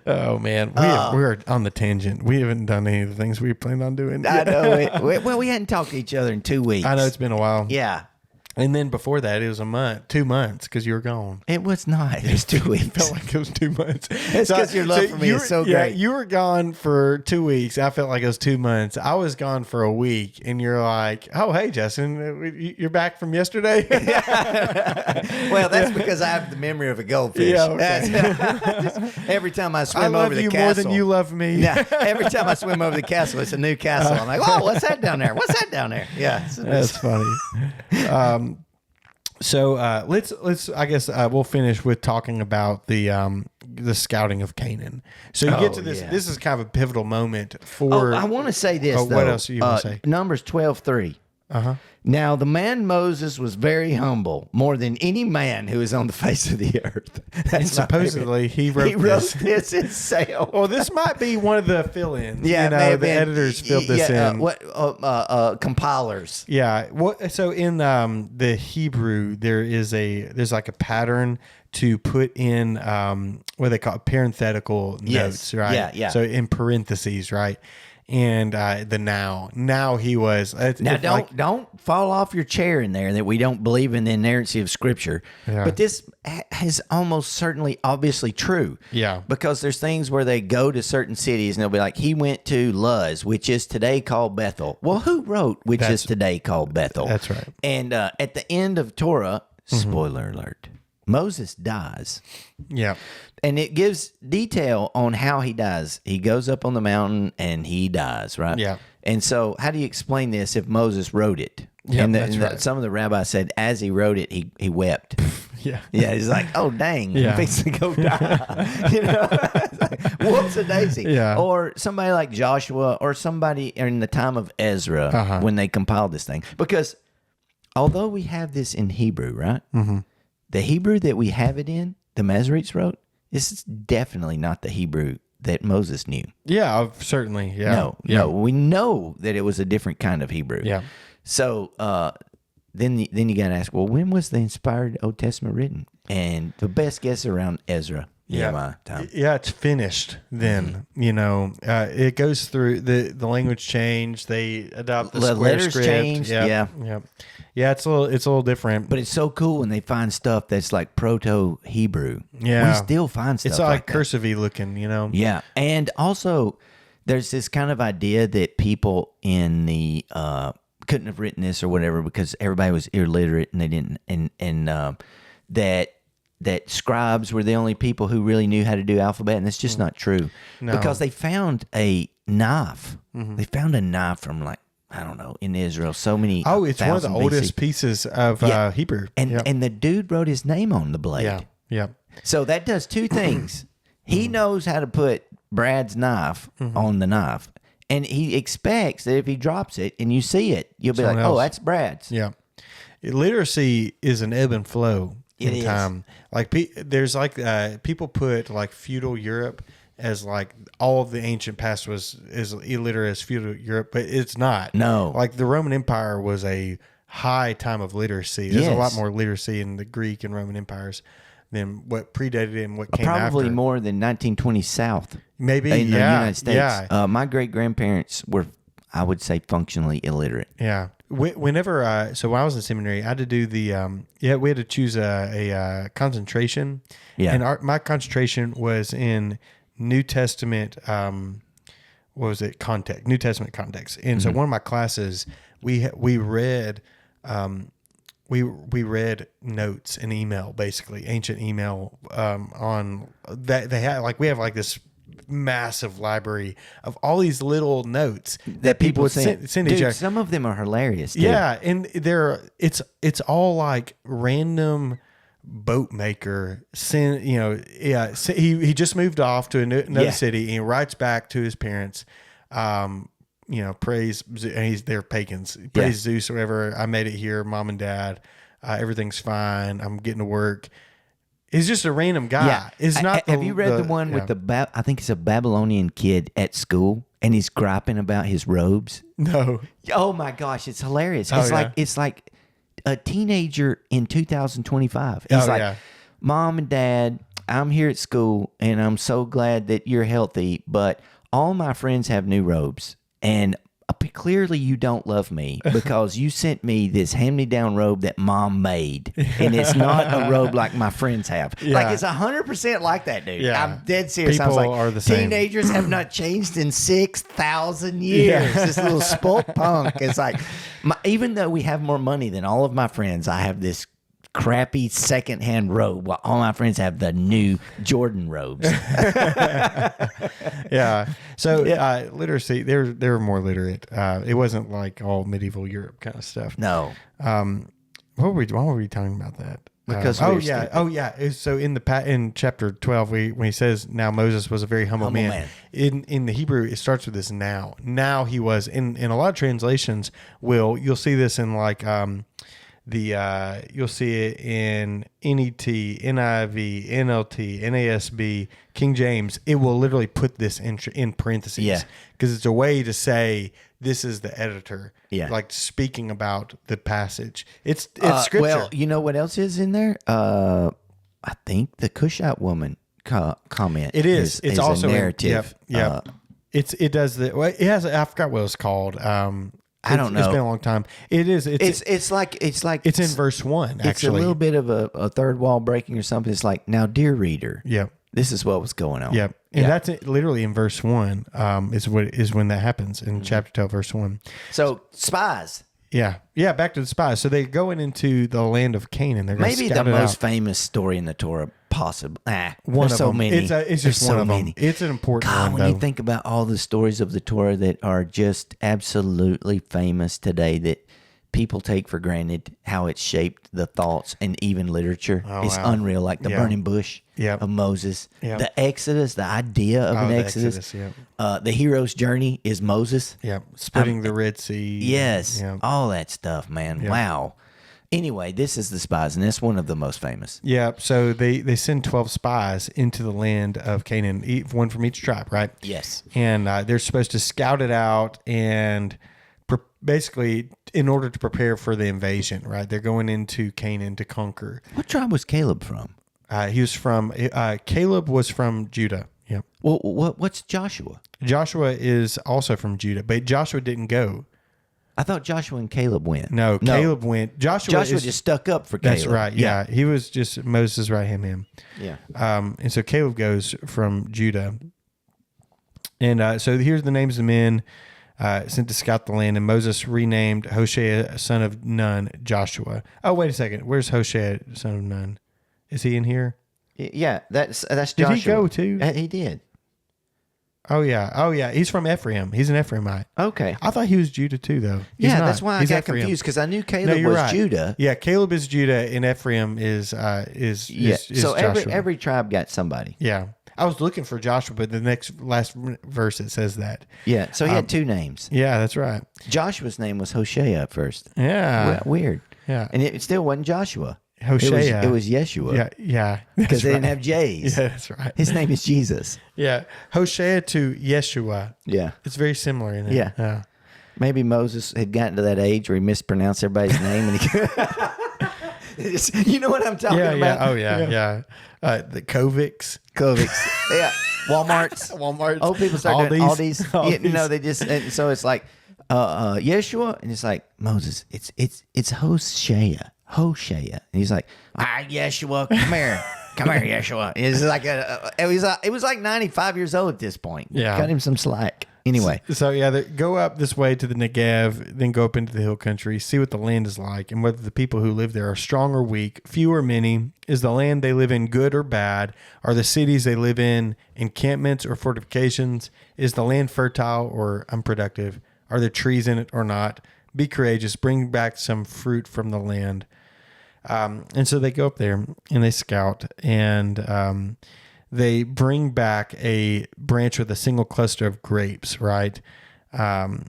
Oh man, we're on the tangent. We haven't done any of the things we planned on doing. I know it. Well, we hadn't talked to each other in 2 weeks. I know it's been a while. Yeah. And then before that, it was a month, 2 months, because you were gone. It was not. It was 2 weeks. It felt like it was 2 months. It's because your love for me is so great. You were gone for 2 weeks. I felt like it was 2 months. I was gone for a week, and you're like, "Oh, hey, Justin, you're back from yesterday." Well, that's because I have the memory of a goldfish. Yeah, okay. Every time I I swim love over the you castle, more than you love me. Yeah, every time I swim over the castle, it's a new castle. I'm like, oh, what's that down there? What's that down there? Yeah, That's funny. So let's I guess we'll finish with talking about the scouting of Canaan. So you get to this. Yeah. This is kind of a pivotal moment for. I want to say this. Oh, though. what else do you want to say? Numbers 12:3. Now the man Moses was very humble, more than any man who is on the face of the earth. And supposedly he wrote this himself. Well, this might be one of the fill-ins. Yeah, you know, it may have the been. editors filled this in. Compilers? Yeah. So in the Hebrew, there's like a pattern to put in what they call parenthetical notes, right? Yeah. So in parentheses, right? And the now he was. Don't fall off your chair in there that we don't believe in the inerrancy of Scripture. Yeah. But this is almost certainly obviously true. Yeah. Because there's things where they go to certain cities and they'll be like, he went to Luz, which is today called Bethel. Well, who wrote which is today called Bethel? That's right. And at the end of Torah, spoiler alert, Moses dies. Yeah. And it gives detail on how he dies. He goes up on the mountain and he dies, right? Yeah. And so how do you explain this if Moses wrote it? Yeah, and right. some of the rabbis said as he wrote it, he wept. Yeah. Yeah, he's like, oh, dang, Yeah. I'm fixing to go die. You know? It's like, whoops a daisy. Yeah. Or somebody like Joshua or somebody in the time of Ezra when they compiled this thing. Because although we have this in Hebrew, right? Mm-hmm. The Hebrew that we have it in, the Masoretes wrote, this is definitely not the Hebrew that Moses knew. Yeah, certainly. Yeah. No, we know that it was a different kind of Hebrew. Yeah. So then you got to ask, well, when was the inspired Old Testament written? And the best guess around Ezra, Nehemiah time. Yeah, it's finished then. Mm-hmm. You know, it goes through the language change. They adopt the square letters script. changed. Yeah. It's a little different. But it's so cool when they find stuff that's like proto-Hebrew. Yeah. We still find stuff it's all like that. cursive-y looking, you know? Yeah. And also, there's this kind of idea that people in the couldn't have written this or whatever because everybody was illiterate and they didn't, and that scribes were the only people who really knew how to do alphabet, and that's just not true. No. Because they found a knife. They found a knife from like, I don't know, in Israel, so many. Oh, it's one of the 1,000 BC. oldest pieces of Hebrew. And the dude wrote his name on the blade. Yeah. So that does two things. He knows how to put Brad's knife on the knife. And he expects that if he drops it and you see it, you'll be Someone like, else. oh, that's Brad's. Yeah. Literacy is an ebb and flow. It is. time. Like there's like people put like feudal Europe as like all of the ancient past was as illiterate as feudal Europe, but it's not. No. Like the Roman Empire was a high time of literacy. There's a lot more literacy in the Greek and Roman empires than what predated it and what came Probably after. more than 1920 South. Maybe in the United States. Yeah. My great grandparents were, I would say, functionally illiterate. Yeah. Whenever, so when I was in seminary, I had to do the, we had to choose a concentration. Yeah. And my concentration was in New Testament, what was it? Context, New Testament context. And so one of my classes, we read, we read notes and email, basically ancient email, on that they had, like, we have like this massive library of all these little notes that people would send each other. Some of them are hilarious. Too. Yeah, and it's all like random boat maker he just moved off to another city and he writes back to his parents, praise, and they're pagans, praise Zeus or whatever. I made it here, mom and dad, everything's fine, I'm getting to work. He's just a random guy. Yeah. It's not. Have you read the one with I think it's a Babylonian kid at school, and he's griping about his robes? No. Oh my gosh, it's hilarious. Oh, It's like a teenager in 2025. He's Mom and Dad, I'm here at school, and I'm so glad that you're healthy, but all my friends have new robes, and clearly you don't love me because you sent me this hand-me-down robe that Mom made, and it's not a robe like my friends have. Yeah. Like, it's 100% like that, dude. Yeah. I'm dead serious. People I was like, are the same. teenagers have not changed in 6,000 years. Yeah. This little spoiled punk. It's like, even though we have more money than all of my friends, I have this crappy secondhand robe while all my friends have the new Jordan robes. Yeah. So literacy, they were more literate. It wasn't like all medieval Europe kind of stuff. No. Why were we talking about that? Because So in chapter 12, when he says, "Now Moses was a very humble man." In the Hebrew, it starts with this "now." Now he was in a lot of translations. You'll see this in like you'll see it in NET, NIV, NLT, NASB, King James. It will literally put this in parentheses because it's a way to say this is the editor, like speaking about the passage. It's scripture. Well, you know what else is in there? I think the Cushite woman comment. It is. It's also a narrative. It does the. Well, it has. I forgot what it's called. I don't know. It's been a long time. It is. It's like it's in verse 1. Actually, it's a little bit of a third wall breaking or something. It's like, now, dear reader, this is what was going on. Yep. And that's literally in verse 1. Is when that happens in chapter 12, verse 1. So spies. Yeah. Back to the spies. So they're going into the land of Canaan. They're maybe the most famous story in the Torah. Possible. One of so them. Many. It's just one of them. It's an important one. When you think about all the stories of the Torah that are just absolutely famous today, that people take for granted how it shaped the thoughts and even literature, it's unreal. Like the burning bush of Moses, the Exodus, the idea of an Exodus. The hero's journey is Moses. Splitting the Red Sea. Yes, all that stuff, man. Wow. Anyway, this is the spies, and it's one of the most famous. Yeah, so they send 12 spies into the land of Canaan, one from each tribe, right? Yes. And they're supposed to scout it out and basically in order to prepare for the invasion, right? They're going into Canaan to conquer. What tribe was Caleb from? Caleb was from Judah. Yep. Well, what's Joshua? Joshua is also from Judah, but Joshua didn't go. I thought Joshua and Caleb went. No, Caleb went. Joshua just stuck up for Caleb. That's right. Yeah. He was just Moses' right hand man. Yeah. And so Caleb goes from Judah. And so here's the names of the men sent to scout the land. And Moses renamed Hoshea, son of Nun, Joshua. Oh, wait a second. Where's Hoshea, son of Nun? Is he in here? Yeah, that's Joshua. Did he go too? He did. Oh yeah. He's from Ephraim. He's an Ephraimite. Okay. I thought he was Judah too, though. That's why I got confused because I knew Caleb was Judah. Yeah, Caleb is Judah, and Ephraim is so Joshua. every tribe got somebody. Yeah, I was looking for Joshua, but the last verse it says that. Yeah, so he had two names. Yeah, that's right. Joshua's name was Hoshea at first. Yeah, Weird. Yeah, and it still wasn't Joshua. Hosea. It was Yeshua. Yeah, yeah. Because they didn't have J's. Yeah, that's right. His name is Jesus. Yeah, Hosea to Yeshua. Yeah. It's very similar in it. Yeah. Maybe Moses had gotten to that age where he mispronounced everybody's name, and you know what I'm talking about? Yeah. Oh, yeah. The Kovics. Yeah. Walmarts. Old people start doing Aldi's. They just so it's like Yeshua, and it's like Moses. It's Hosea. And he's like, Yeshua, come here. Come here, Yeshua. It's like it was like 95 years old at this point. Yeah. Cut him some slack. Anyway. So they go up this way to the Negev, then go up into the hill country, see what the land is like, and whether the people who live there are strong or weak, few or many. Is the land they live in good or bad? Are the cities they live in encampments or fortifications? Is the land fertile or unproductive? Are there trees in it or not? Be courageous. Bring back some fruit from the land. And so they go up there and they scout, and they bring back a branch with a single cluster of grapes, right? And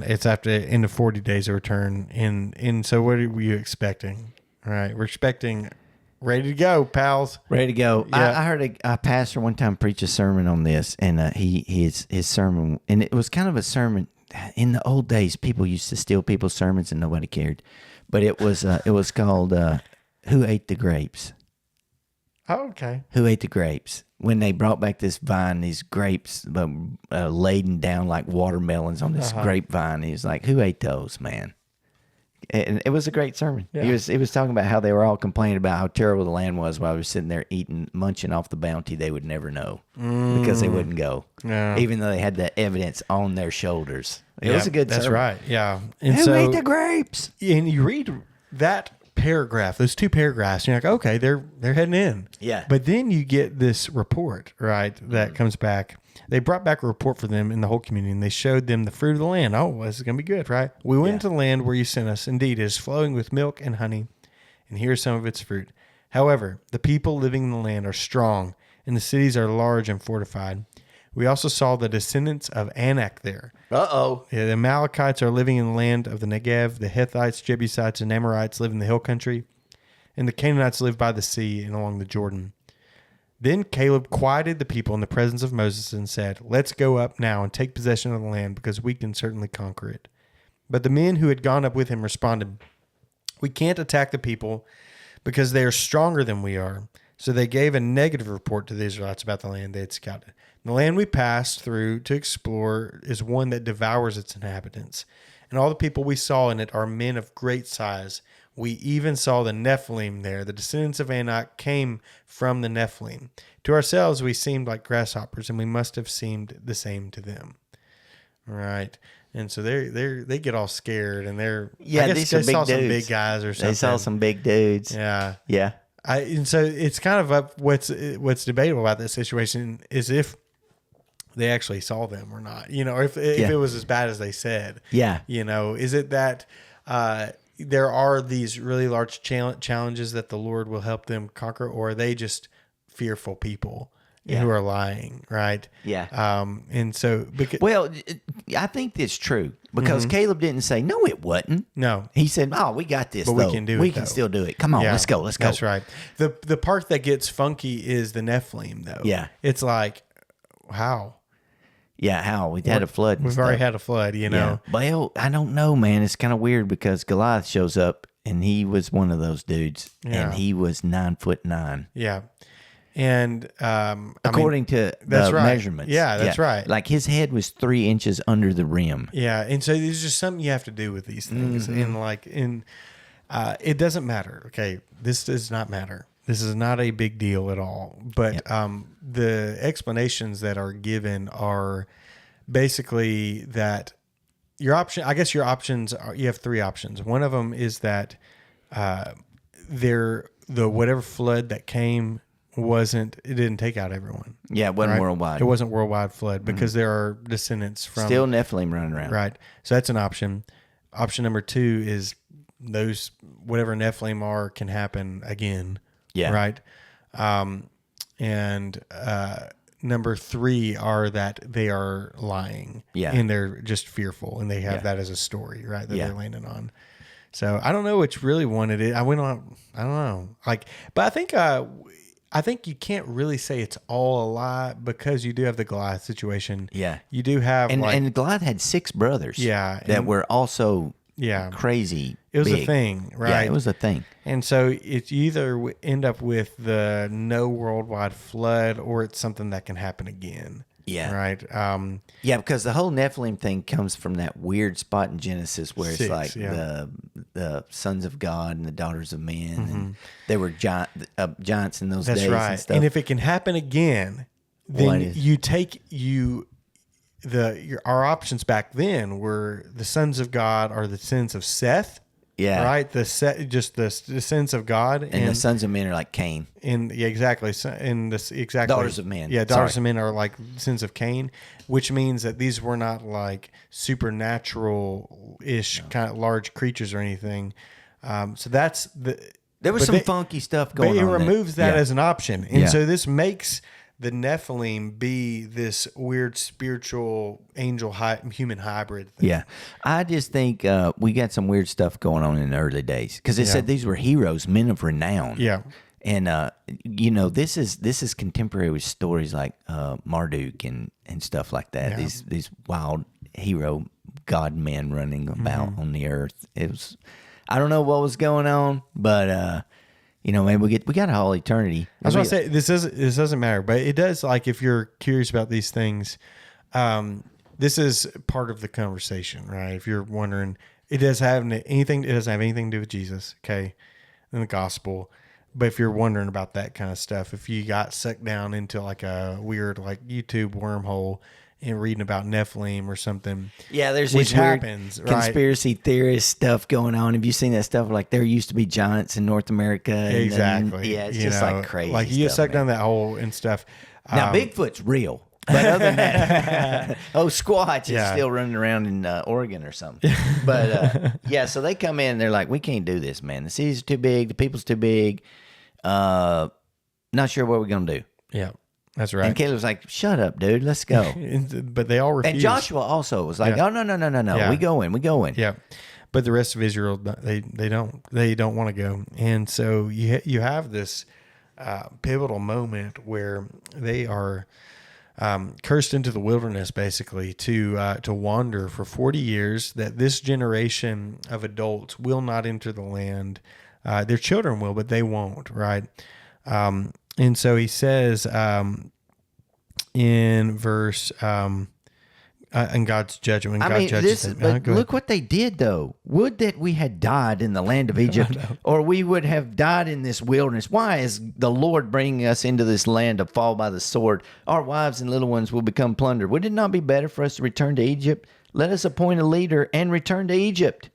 it's after in the 40 days of return. And so what were you expecting? All right, we're expecting ready to go, pals. Ready to go. Yeah. I heard a pastor one time preach a sermon on this, and his sermon, and it was kind of a sermon. In the old days, people used to steal people's sermons and nobody cared. But it was called Who Ate the Grapes? Oh, okay. Who Ate the Grapes? When they brought back this vine, these grapes laden down like watermelons on this grapevine. He was like, who ate those, man? And it was a great sermon. Yeah. He was talking about how they were all complaining about how terrible the land was while they were sitting there munching off the bounty they would never know because they wouldn't go, even though they had the evidence on their shoulders. It was a good sermon. That's right. Yeah. And who ate the grapes? And you read that paragraph, those two paragraphs, and you're like, okay, they're heading in. Yeah. But then you get this report, right, that comes back. They brought back a report for them in the whole community, and they showed them the fruit of the land. Oh, this is going to be good, right? We went into the land where you sent us. Indeed, it is flowing with milk and honey, and here's some of its fruit. However, the people living in the land are strong, and the cities are large and fortified. We also saw the descendants of Anak there. Uh-oh. Yeah, the Amalekites are living in the land of the Negev. The Hittites, Jebusites, and Amorites live in the hill country, and the Canaanites live by the sea and along the Jordan. Then Caleb quieted the people in the presence of Moses and said, let's go up now and take possession of the land because we can certainly conquer it. But the men who had gone up with him responded, we can't attack the people because they are stronger than we are. So they gave a negative report to the Israelites about the land they had scouted. The land we passed through to explore is one that devours its inhabitants. And all the people we saw in it are men of great size. We even saw the Nephilim there. The descendants of Anak came from the Nephilim. To ourselves, we seemed like grasshoppers, and we must have seemed the same to them. Right. And so they get all scared, and I guess these they are big saw dudes. some big guys or something. They saw some big dudes. Yeah. Yeah. And so it's kind of up. What's debatable about this situation is if they actually saw them or not. Or if it was as bad as they said. Yeah. Is it that there are these really large challenges that the Lord will help them conquer, or are they just fearful people who are lying, right? Yeah. And so, I think that's true because Caleb didn't say, no, it wasn't. No. He said, oh, we got this, but though. we can do it. We can still do it. Come on, let's go. That's right. The part that gets funky is the Nephilim, though. Yeah. It's like, how? Yeah, how? We've had a flood. We've already had a flood, Yeah. Well, I don't know, man. It's kind of weird because Goliath shows up and he was one of those dudes, and he was 9'9". Yeah. And according to the measurements. Yeah, that's right. Like his head was 3 inches under the rim. Yeah. And so there's just something you have to do with these things. And it doesn't matter. Okay. This does not matter. This is not a big deal at all. But the explanations that are given are basically that your options are, you have three options. One of them is that the whatever flood that came it didn't take out everyone. Yeah, it wasn't worldwide. It wasn't worldwide flood because there are descendants from still Nephilim running around. Right. So that's an option. Option number 2 is those whatever Nephilim are can happen again. Yeah. Right. And number 3 are that they are lying. Yeah. And they're just fearful, and they have that as a story, right? That they're landing on. So I don't know which really wanted it. I went on. I don't know. But I think you can't really say it's all a lie because you do have the Goliath situation. Yeah. You do have and Goliath had 6 brothers. Yeah, that were also crazy. It was big. a thing, right? Yeah, it was a thing. And so it's you either end up with the no worldwide flood or it's something that can happen again. Yeah. Right. Yeah, because the whole Nephilim thing comes from that weird spot in Genesis where it's 6, like the sons of God and the daughters of men, and they were giants in those That's days. right. And stuff. And if it can happen again, then our options back then were the sons of God are the sons of Seth. Yeah. Right. The sons of God and the sons of men are like Cain. Exactly. Daughters of men. Yeah. Daughters of men are like sons of Cain, which means that these were not like supernatural-ish kind of large creatures or anything. So that's there was some funky stuff going on. But it removes that as an option. And so this makes the Nephilim be this weird spiritual angel human hybrid thing. Yeah. I just think we got some weird stuff going on in the early days because it said these were heroes, men of renown. Yeah. And this is contemporary with stories like Marduk and stuff like that. Yeah. These wild hero god men running about on the earth. It was, I don't know what was going on, but maybe we got a whole eternity. I was going to say this doesn't matter, but it does. Like if you're curious about these things, this is part of the conversation, right? If you're wondering, it doesn't have anything to do with Jesus, okay, in the gospel. But if you're wondering about that kind of stuff, if you got sucked down into like a weird like YouTube wormhole and reading about Nephilim or something, there's which happens, weird conspiracy theorist stuff going on. Have you seen that stuff? Like there used to be giants in North America. Exactly. It's just like crazy. Like you get sucked down that hole and stuff. Now Bigfoot's real. But other than that, Squatch is still running around in Oregon or something. But so they come in and they're like, we can't do this, man. The cities are too big. The people's too big. Not sure what we're going to do. Yeah, that's right. And Caleb's like, shut up, dude. Let's go. But they all refused. And Joshua also was like, oh, no. Yeah. We going. Yeah. But the rest of Israel, they don't want to go. And so you have this pivotal moment where they are cursed into the wilderness, basically, to wander for 40 years, that this generation of adults will not enter the land. Their children will, but they won't, right? And so he says in verse, in God's judgment, when God judges them. Look what they did, though. Would that we had died in the land of Egypt, or we would have died in this wilderness. Why is the Lord bringing us into this land to fall by the sword? Our wives and little ones will become plunder. Would it not be better for us to return to Egypt? Let us appoint a leader and return to Egypt.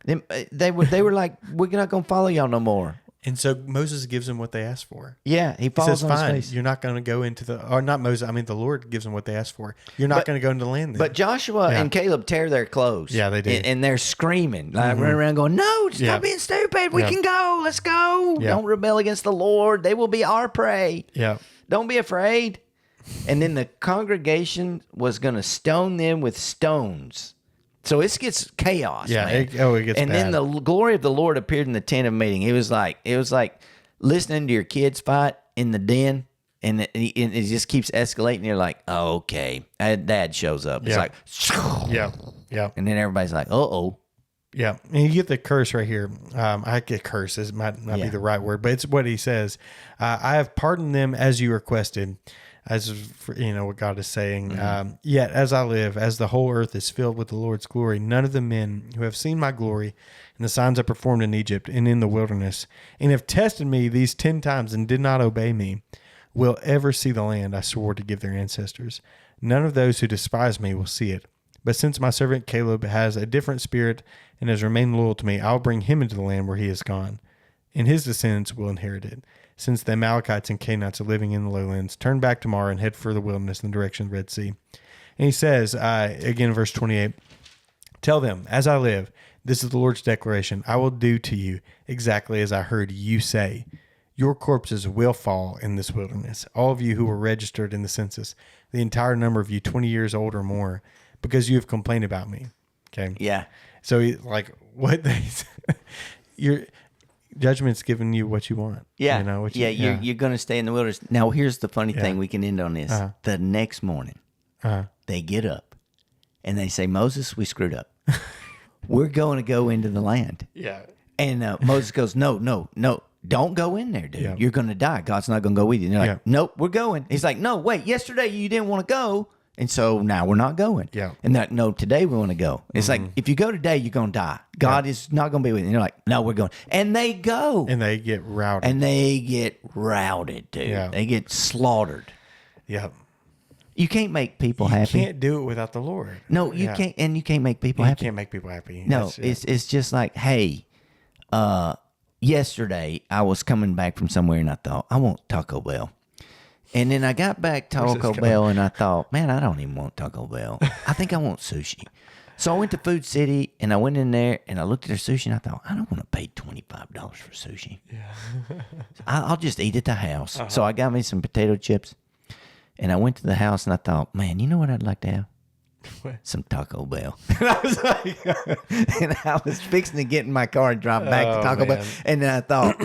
They were like, we're not going to follow y'all no more. And so Moses gives them what they asked for. Yeah, he falls on his face. You're not going to go into not Moses, the Lord gives them what they asked for. You're not going to go into the land then. But Joshua and Caleb tear their clothes. Yeah, they do. And they're screaming, like running around going, no, stop being stupid. We can go. Let's go. Yeah. Don't rebel against the Lord. They will be our prey. Yeah. Don't be afraid. And then the congregation was going to stone them with stones. So it gets chaos, man. It gets and bad. Then the glory of the Lord appeared in the tent of meeting. It was like listening to your kids fight in the den, and it just keeps escalating. You're like, oh, okay. Dad shows up. It's like, yeah. And then everybody's like, uh-oh. Yeah, and you get the curse right here. I get curses, might not be the right word, but it's what he says. I have pardoned them as you requested. As what God is saying. Yet as I live, as the whole earth is filled with the Lord's glory, none of the men who have seen my glory and the signs I performed in Egypt and in the wilderness, and have tested me these 10 times and did not obey me, will ever see the land I swore to give their ancestors. None of those who despise me will see it. But since my servant Caleb has a different spirit and has remained loyal to me, I will bring him into the land where he has gone, and his descendants will inherit it. Since the Amalekites and Canaanites are living in the lowlands, turn back tomorrow and head for the wilderness in the direction of the Red Sea. And he says, again, verse 28, tell them, as I live, this is the Lord's declaration, I will do to you exactly as I heard you say. Your corpses will fall in this wilderness, all of you who were registered in the census, the entire number of you 20 years old or more, because you have complained about me. Okay? Yeah. So what they your judgment's giving you what you want. Yeah. You know, You're going to stay in the wilderness. Now, here's the funny thing. We can end on this. The next morning, they get up and they say, Moses, we screwed up. We're going to go into the land. Yeah. And Moses goes, no, don't go in there, dude. Yeah. You're going to die. God's not going to go with you. And they're like, Yeah. nope, we're going. He's like, no, wait, yesterday you didn't want to go. And so now we're not going. Yeah. And they're like, no, today we want to go. It's like, if you go today, you're going to die. God is not going to be with you. And they're like, no, we're going. And they go. And they get routed. Dude. Yeah. They get slaughtered. Yeah. You can't make people happy. You can't do it without the Lord. No, you can't. And you can't make people You happy. can't make people happy. No, it's just like, hey, yesterday I was coming back from somewhere and I thought, I want Taco Bell. And then I got back Taco Bell and I thought, man, I don't even want Taco Bell. I think I want sushi. So I went to Food City and I went in there and I looked at their sushi and I thought, I don't want to pay $25 for sushi. Yeah. I'll just eat at the house. So I got me some potato chips and I went to the house and I thought, man, you know what I'd like to have? What? Some Taco Bell. And I was like, and I was fixing to get in my car and drive back to Taco Bell. And then I thought,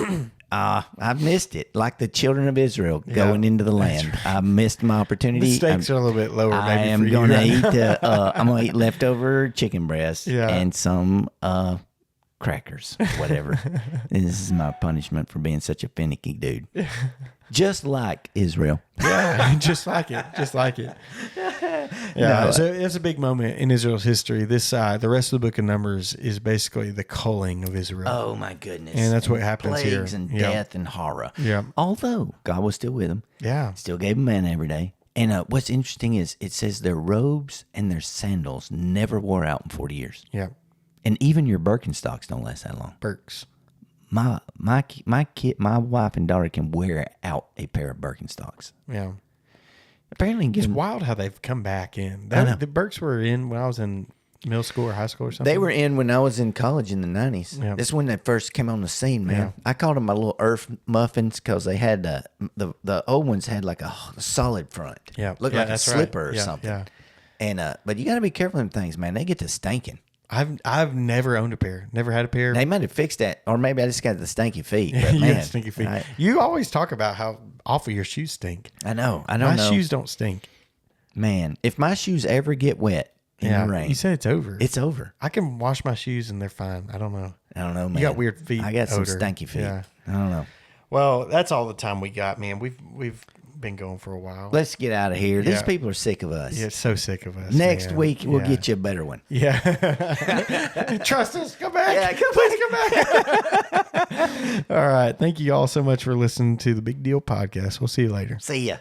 I missed it. Like the children of Israel going into the land. I missed my opportunity. The stakes are a little bit lower. I am going to eat. I'm going to eat leftover chicken breast and some crackers, whatever. And this is my punishment for being such a finicky dude. Just like Israel. Yeah, just like it. Just like it. Yeah, so it's a big moment in Israel's history. The rest of the book of Numbers is basically the culling of Israel. Oh, my goodness. And that's what happens here. Plagues and death and horror. Yeah. Although God was still with them. Yeah. Still gave them manna every day. And what's interesting is it says their robes and their sandals never wore out in 40 years. Yeah. And even your Birkenstocks don't last that long. Birks. My wife and daughter can wear out a pair of Birkenstocks. Yeah. Apparently, It's wild how they've come back in. The Birks were in when I was in middle school or high school or something. They were in when I was in college in the 90s. Yeah. That's when they first came on the scene, man. Yeah. I called them my little earth muffins because they had the old ones had like a solid front. Yeah. Looked like a slipper or something. Yeah. And but you got to be careful with them things, man. They get to stinking. I've never owned a pair. Never had a pair. They might have fixed that, or maybe I just got the stinky feet. But You man, got stinky feet. You always talk about how awful your shoes stink. I know. I don't know. My shoes don't stink. Man, if my shoes ever get wet in the rain, you said it's over. It's over. I can wash my shoes and they're fine. I don't know. Man. You got weird feet. I got odor. some stinky feet. Yeah. I don't know. Well, that's all the time we got, man. We've been going for a while. Let's get out of here. These people are sick of us. Yeah, so sick of us. Next week we'll get you a better one. Yeah. Trust us. Come back. Yeah, Please come back. All right. Thank you all so much for listening to the Big Deal Podcast. We'll see you later. See ya.